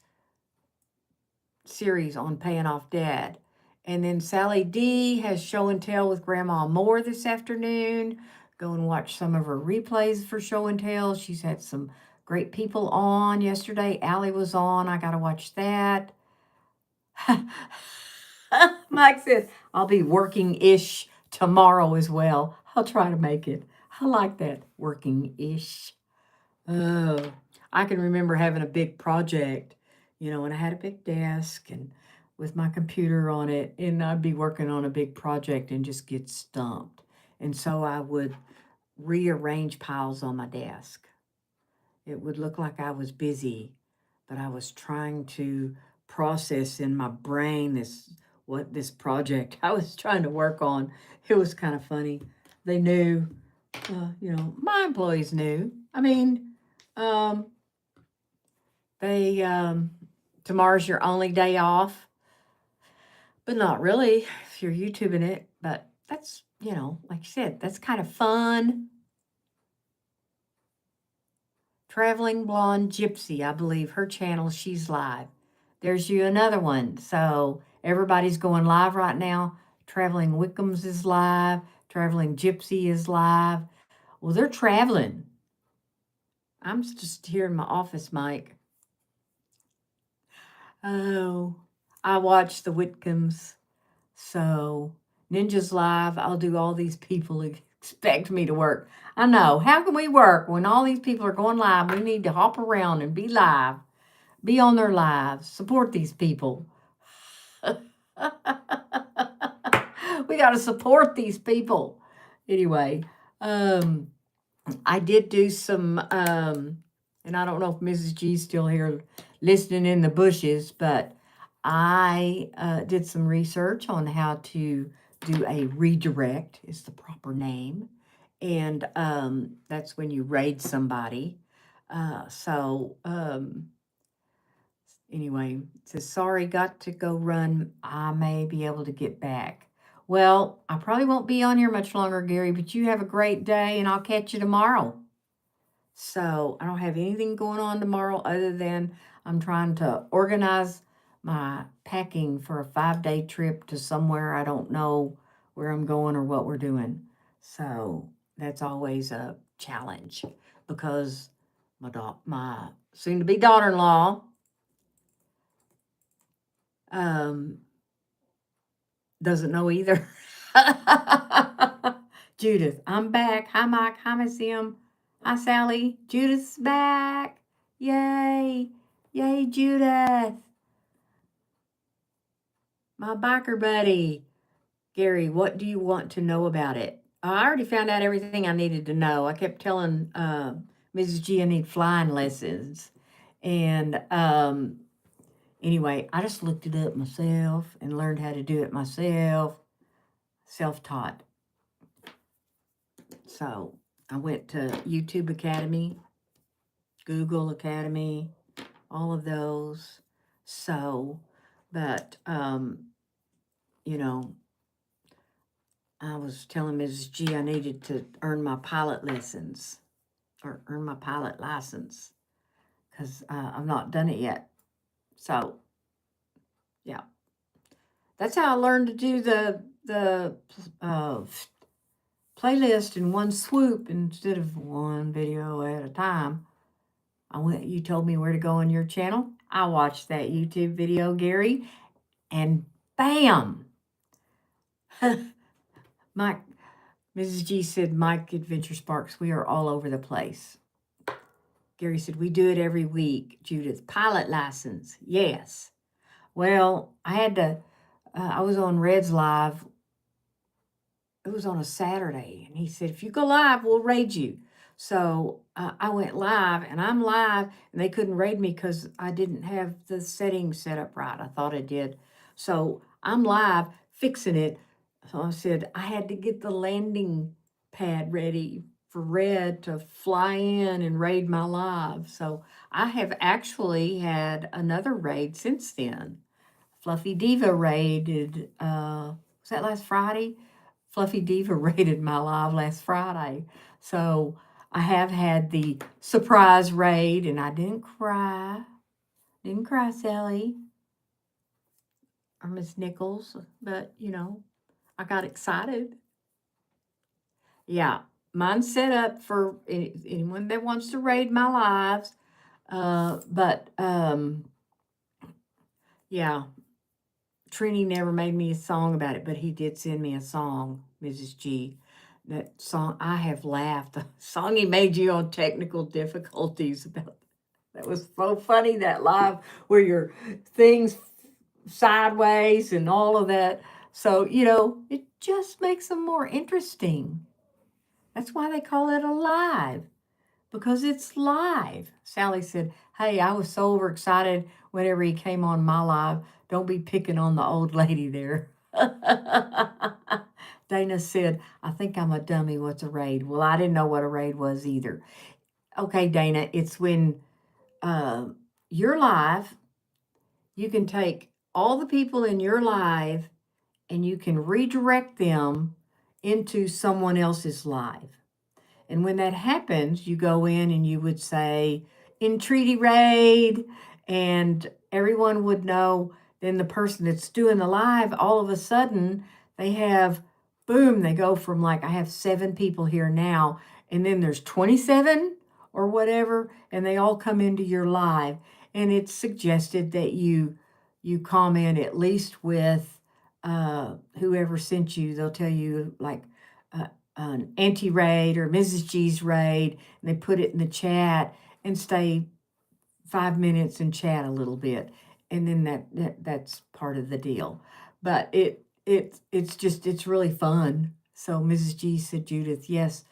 series on paying off debt. And then Sally D has show and tell with Grandma Moore this afternoon. Go and watch some of her replays for show and tell. She's had some great people on yesterday. Allie was on. I got to watch that. Mike said, I'll be working-ish tomorrow as well. I'll try to make it. I like that, working-ish. Oh, I can remember having a big project, and I had a big desk and with my computer on it, and I'd be working on a big project and just get stumped. And so I would rearrange piles on my desk. It would look like I was busy, but I was trying to process in my brain this project I was trying to work on. It was kind of funny. They knew, my employees knew. I mean, tomorrow's your only day off, but not really if you're YouTubing it. But that's, like you said, that's kind of fun. Traveling Blonde Gypsy, I believe her channel, she's live. There's you another one. So everybody's going live right now. Traveling Wickham's is live. Traveling Gypsy is live. Well, they're traveling. I'm just here in my office, Mike. Oh, I watch the Whitcombs. So Ninja's live. I'll do all these people who expect me to work. I know. How can we work when all these people are going live? We need to hop around and be live. Be on their lives. Support these people. We got to support these people. Anyway, I did do some, and I don't know if Mrs. G's still here listening in the bushes, but I did some research on how to do a redirect, is the proper name. And that's when you raid somebody. Anyway, it says, sorry, got to go run. I may be able to get back. Well, I probably won't be on here much longer, Gary, but you have a great day and I'll catch you tomorrow. So I don't have anything going on tomorrow other than I'm trying to organize my packing for a 5-day trip to somewhere I don't know where I'm going or what we're doing. So that's always a challenge because my soon-to-be daughter-in-law doesn't know either. Judith, I'm back. Hi, Mike. Hi, Miss M. Hi, Sally. Judith's back. Yay. Yay, Judith. My biker buddy. Gary, what do you want to know about it? I already found out everything I needed to know. I kept telling Mrs. G I need flying lessons. And anyway, I just looked it up myself and learned how to do it myself. Self-taught. So I went to YouTube Academy, Google Academy, all of those. So, but, you know, I was telling Mrs. G I needed to earn my pilot lessons or earn my pilot license because I've not done it yet. So, yeah, that's how I learned to do the playlist in one swoop instead of one video at a time. You told me where to go on your channel. I watched that YouTube video, Gary, and bam! Mike, Mrs. G said, Mike Adventure Sparks, we are all over the place. Gary said, we do it every week. Judith, pilot license. Yes. Well, I was on Red's Live. It was on a Saturday. And he said, if you go live, we'll raid you. So I went live, and I'm live, and they couldn't raid me because I didn't have the settings set up right. I thought I did. So I'm live fixing it. So I said I had to get the landing pad ready for Red to fly in and raid my live. So I have actually had another raid since then. Fluffy Diva raided, was that last Friday? Fluffy Diva raided my live last Friday. So I have had the surprise raid, and I didn't cry. Didn't cry, Sally. Or Miss Nichols. But, I got excited. Yeah, mine's set up for anyone that wants to raid my lives. Yeah, Trini never made me a song about it, but he did send me a song, Mrs. G. That song, I have laughed. The song he made you on technical difficulties about. That was so funny, that live where your things sideways and all of that. So, it just makes them more interesting. That's why they call it a live, because it's live. Sally said, hey, I was so overexcited whenever he came on my live. Don't be picking on the old lady there. Dana said, I think I'm a dummy. What's a raid? Well, I didn't know what a raid was either. Okay, Dana, it's when you're live, you can take all the people in your live and you can redirect them into someone else's live. And when that happens, you go in and you would say, Entreaty raid, and everyone would know. Then the person that's doing the live, all of a sudden, they have, boom, they go from like, I have 7 people here now, and then there's 27 or whatever, and they all come into your live. And it's suggested that you comment at least with whoever sent you. They'll tell you like, an Auntie raid or Mrs. G's raid, and they put it in the chat and stay 5 minutes and chat a little bit, and then that's part of the deal. But it's really fun. So Mrs. G said, Judith, yes,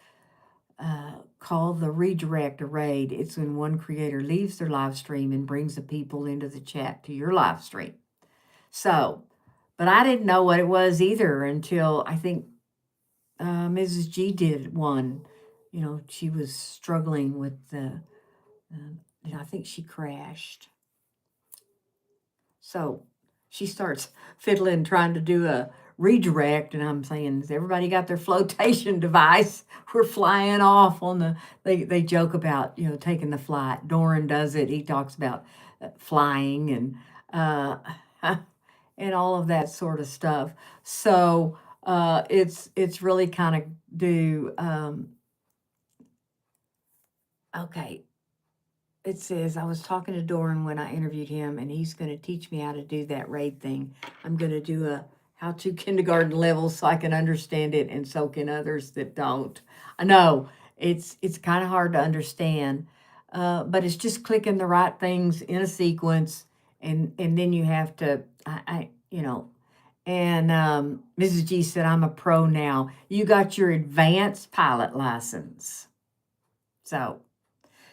call the redirect a raid. It's when one creator leaves their live stream and brings the people into the chat to your live stream. So, but I didn't know what it was either until I think Mrs. G did one. She was struggling with I think she crashed. So she starts fiddling, trying to do a redirect, and I'm saying, has everybody got their flotation device? We're flying off on they joke about, taking the flight. Doran does it. He talks about flying and and all of that sort of stuff. So it's really kind of okay. It says, I was talking to Doran when I interviewed him, and he's going to teach me how to do that raid thing. I'm going to do a how-to kindergarten level so I can understand it, and so can others that don't. I know. It's kind of hard to understand, but it's just clicking the right things in a sequence, and then you have to, And Mrs. G said, "I'm a pro now. You got your advanced pilot license." So,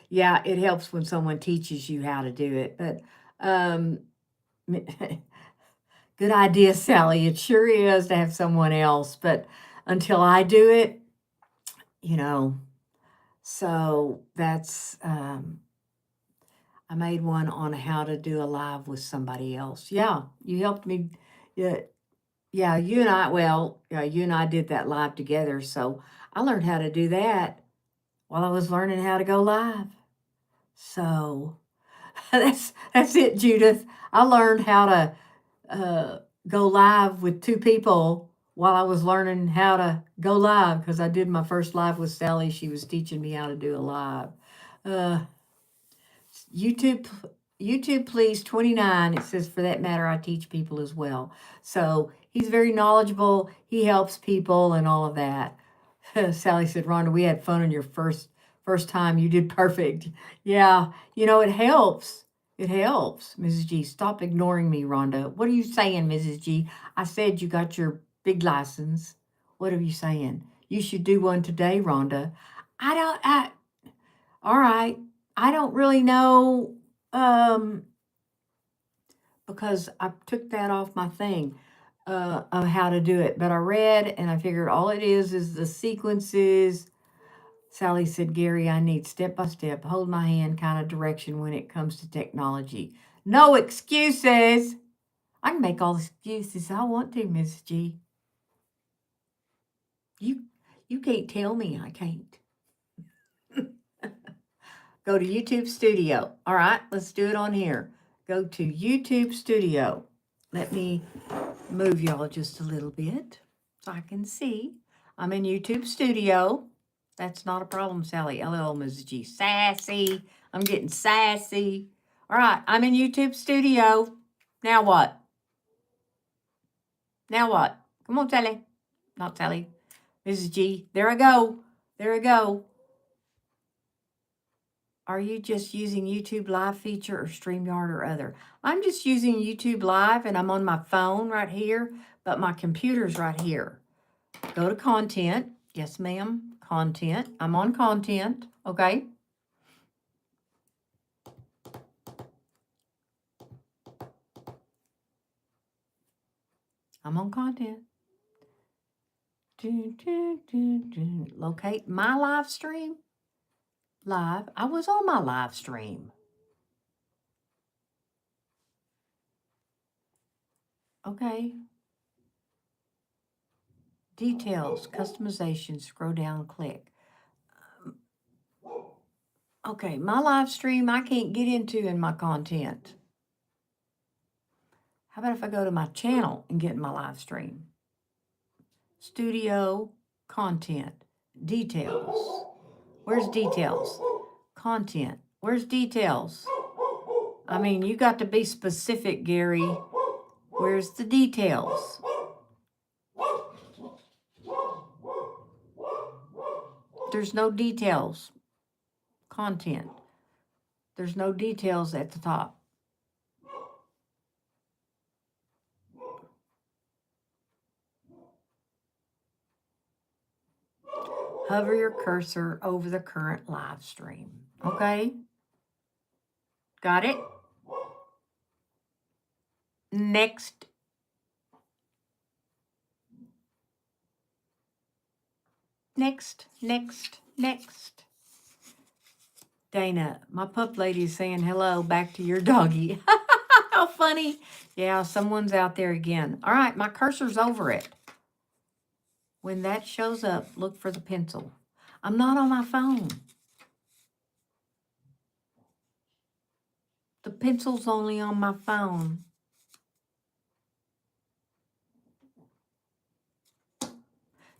yeah, it helps when someone teaches you how to do it. But um, good idea, Sally. It sure is to have someone else. But until I do it, you know, so that's, I made one on how to do a live with somebody else. Yeah, you helped me. Yeah, yeah, you and I did that live together. So I learned how to do that while I was learning how to go live. So that's it, Judith. I learned how to go live with two people while I was learning how to go live because I did my first live with Sally. She was teaching me how to do a live. Uh, YouTube, YouTube, please, 29. It says, for that matter, I teach people as well. So he's very knowledgeable. He helps people and all of that. Sally said, Rhonda, we had fun on your first time. You did perfect. Yeah, it helps. It helps. Mrs. G, stop ignoring me, Rhonda. What are you saying, Mrs. G? I said you got your big license. What are you saying? You should do one today, Rhonda. All right. I don't really know because I took that off my thing of how to do it. But I read and I figured all it is the sequences. Sally said, Gary, I need step by step, hold my hand kind of direction when it comes to technology. No excuses. I can make all the excuses I want to, Mrs. G. You can't tell me I can't. Go to YouTube Studio. All right, let's do it on here. Go to YouTube Studio. Let me move y'all just a little bit so I can see. I'm in YouTube Studio. That's not a problem, Sally. LL, Mrs. G. Sassy. I'm getting sassy. All right, I'm in YouTube Studio. Now what? Now what? Come on, Sally. Not Sally. Mrs. G. There I go. There I go. Are you just using YouTube Live feature or StreamYard or other? I'm just using YouTube Live and I'm on my phone right here, but my computer's right here. Go to content. Yes, ma'am. Content. I'm on content. Okay. I'm on content. Locate my live stream. Live. I was on my live stream. Okay. Details, customization, scroll down, click. Okay, my live stream I can't get into in my content. How about if I go to my channel and get in my live stream? Studio, content, details. Where's details? Content. Where's details? I mean, you got to be specific, Gary. Where's the details? There's no details. Content. There's no details at the top. Hover your cursor over the current live stream. Okay? Got it? Next. Next, next, next. Dana, my pup lady is saying hello back to your doggy. How funny. Yeah, someone's out there again. All right, my cursor's over it. When that shows up, look for the pencil. I'm not on my phone. The pencil's only on my phone.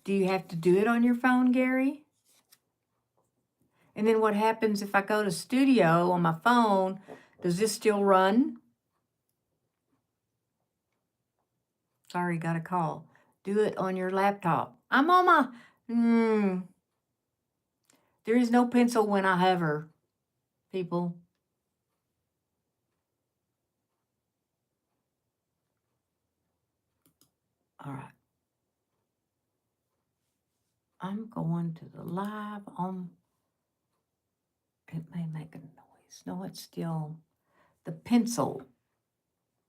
Do you have to do it on your phone, Gary? And then what happens if I go to studio on my phone? Does this still run? Sorry, got a call. Do it on your laptop. I'm on my... There is no pencil when I hover, people. All right. I'm going to the live on. It may make a noise. No, it's still the pencil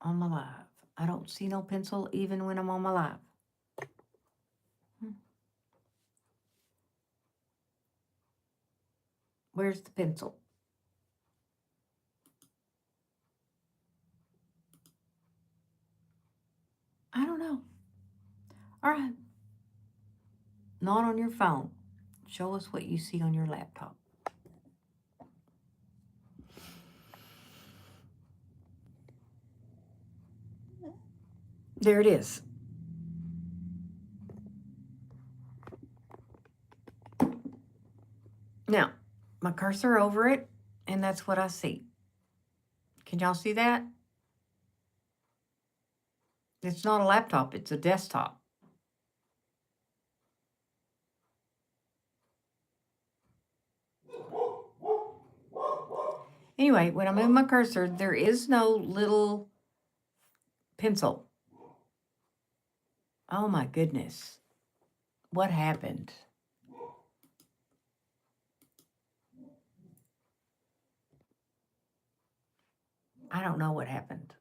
on my live. I don't see no pencil even when I'm on my live. Where's the pencil? I don't know. All right. Not on your phone. Show us what you see on your laptop. There it is. Now, my cursor over it, and that's what I see. Can y'all see that? It's not a laptop, it's a desktop. Anyway, when I move my cursor, there is no little pencil. Oh my goodness. What happened? I don't know what happened.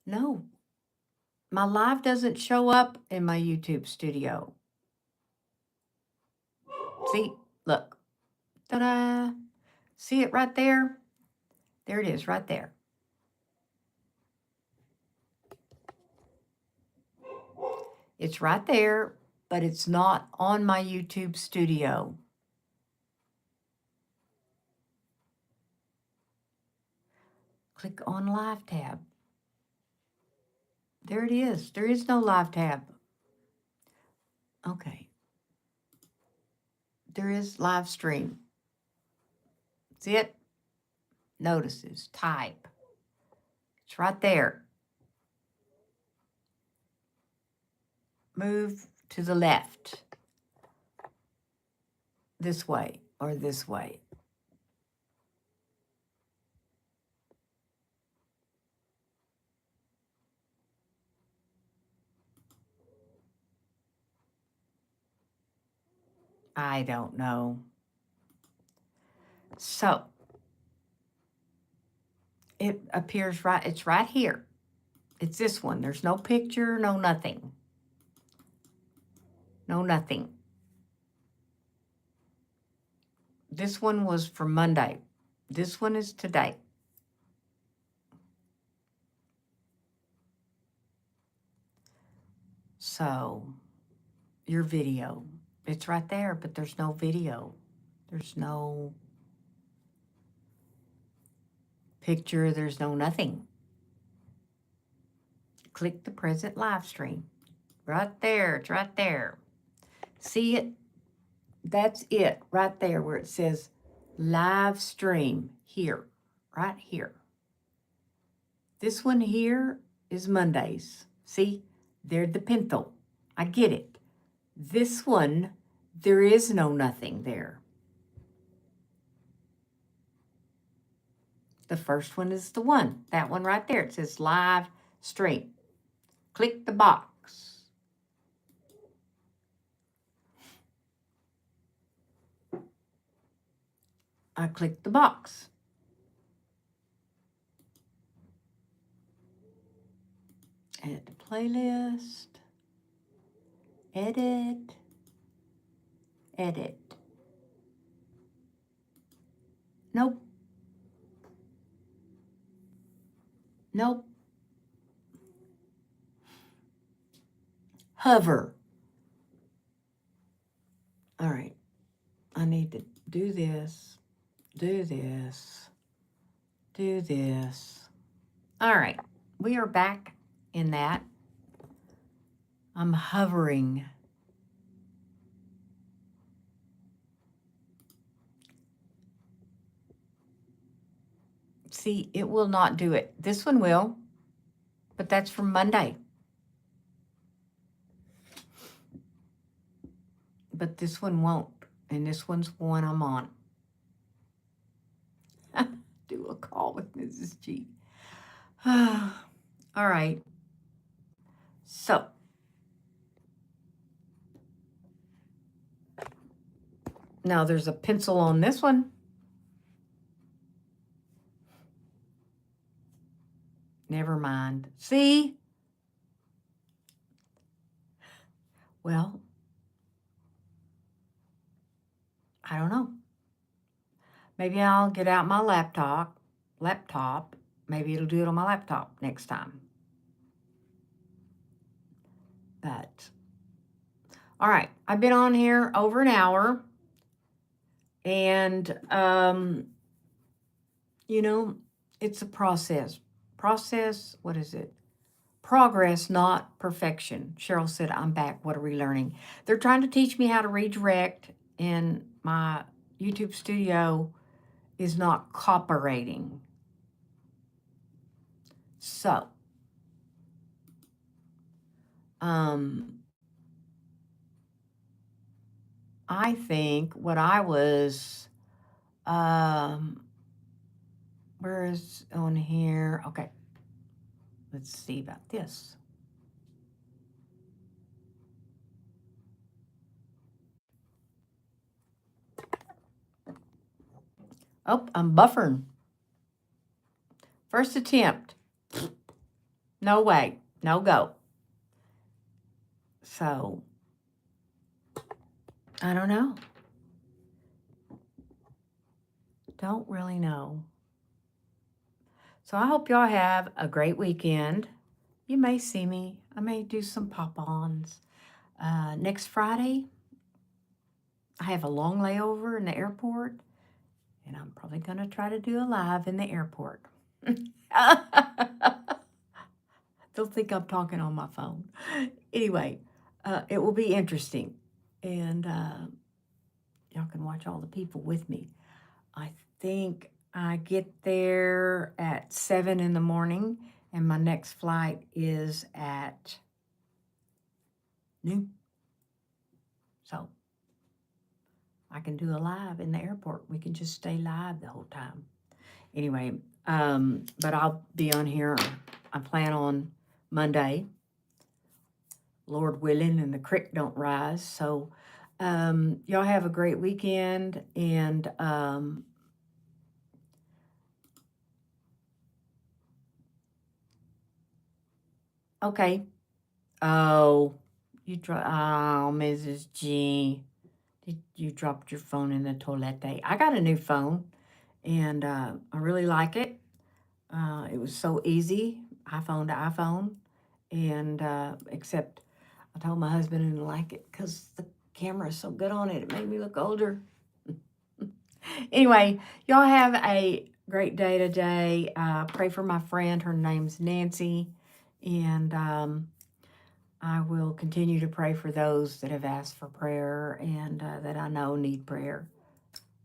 No. My live doesn't show up in my YouTube studio. See, look. Ta-da. See it right there? There it is, right there. It's right there, but it's not on my YouTube studio. Click on Live tab. There it is. There is no Live tab. Okay. There is live stream. See it? Notices, type. It's right there. Move to the left. This way or this way. I don't know. So, it appears right, it's right here. It's this one. There's no picture, no nothing. No nothing. This one was for Monday. This one is today. So, your video, it's right there, but there's no video. There's no picture. There's no nothing. Click the present live stream. Right there. It's right there. See it? That's it right there where it says live stream here. Right here. This one here is Mondays. See? There's the pencil. I get it. This one, there is no nothing there. The first one is the one. That one right there. It says live stream. Click the box. I click the box. Add to playlist. Edit. Edit. Nope. Nope. Hover. All right. I need to do this, do this, do this. All right. We are back in that. I'm hovering. See, it will not do it. This one will, but that's from Monday. but this one won't. And this one's one I'm on. Do a call with Mrs. G. All right. So, now there's a pencil on this one. Never mind. See? Well, I don't know. Maybe I'll get out my laptop. Maybe it'll do it on my laptop next time. But, all right. I've been on here over an hour. And, you know, it's a process. What is it? Progress, not perfection. Cheryl said, I'm back. What are we learning? They're trying to teach me how to redirect, and my YouTube studio is not cooperating. So, I think what I was, where is on here? Okay. Let's see about this. Oh, I'm buffering. First attempt. No way. No go. So, I don't know. Don't really know. So I hope y'all have a great weekend. You may see me. I may do some pop-ons. Next Friday, I have a long layover in the airport, and I'm probably going to try to do a live in the airport. They'll think I'm talking on my phone. Anyway, it will be interesting, and y'all can watch all the people with me. I think I get there at 7 in the morning, and my next flight is at noon. So I can do a live in the airport. We can just stay live the whole time. Anyway, but I'll be on here. I plan on Monday, Lord willing, and the creek don't rise. So y'all have a great weekend, and okay. Oh, Mrs. G, you dropped your phone in the toilet. I got a new phone, and I really like it. It was so easy, iPhone to iPhone, and except I told my husband I didn't like it because the camera is so good on it. It made me look older. Anyway, y'all have a great day today. Pray for my friend. Her name's Nancy, and I will continue to pray for those that have asked for prayer and that I know need prayer.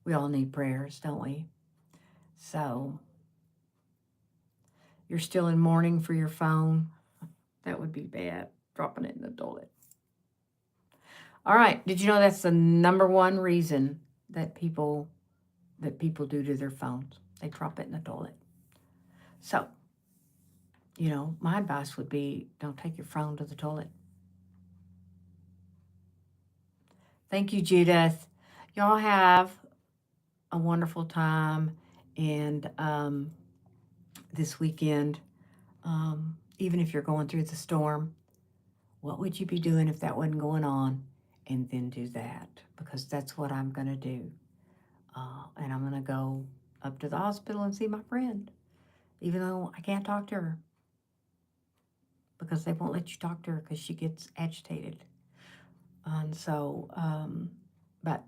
We all need prayers, don't we? So, you're still in mourning for your phone? That would be bad, dropping it in the toilet. All right, did you know that's the number one reason that people do to their phones? They drop it in the toilet. So, you know, my advice would be don't take your phone to the toilet. Thank you, Judith. Y'all have a wonderful time, and this weekend, even if you're going through the storm, what would you be doing if that wasn't going on? And then do that, because that's what I'm going to do. And I'm going to go up to the hospital and see my friend, even though I can't talk to her, because they won't let you talk to her because she gets agitated. And so, but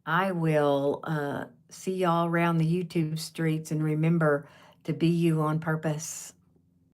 I will see y'all around the YouTube streets, and remember to be you on purpose.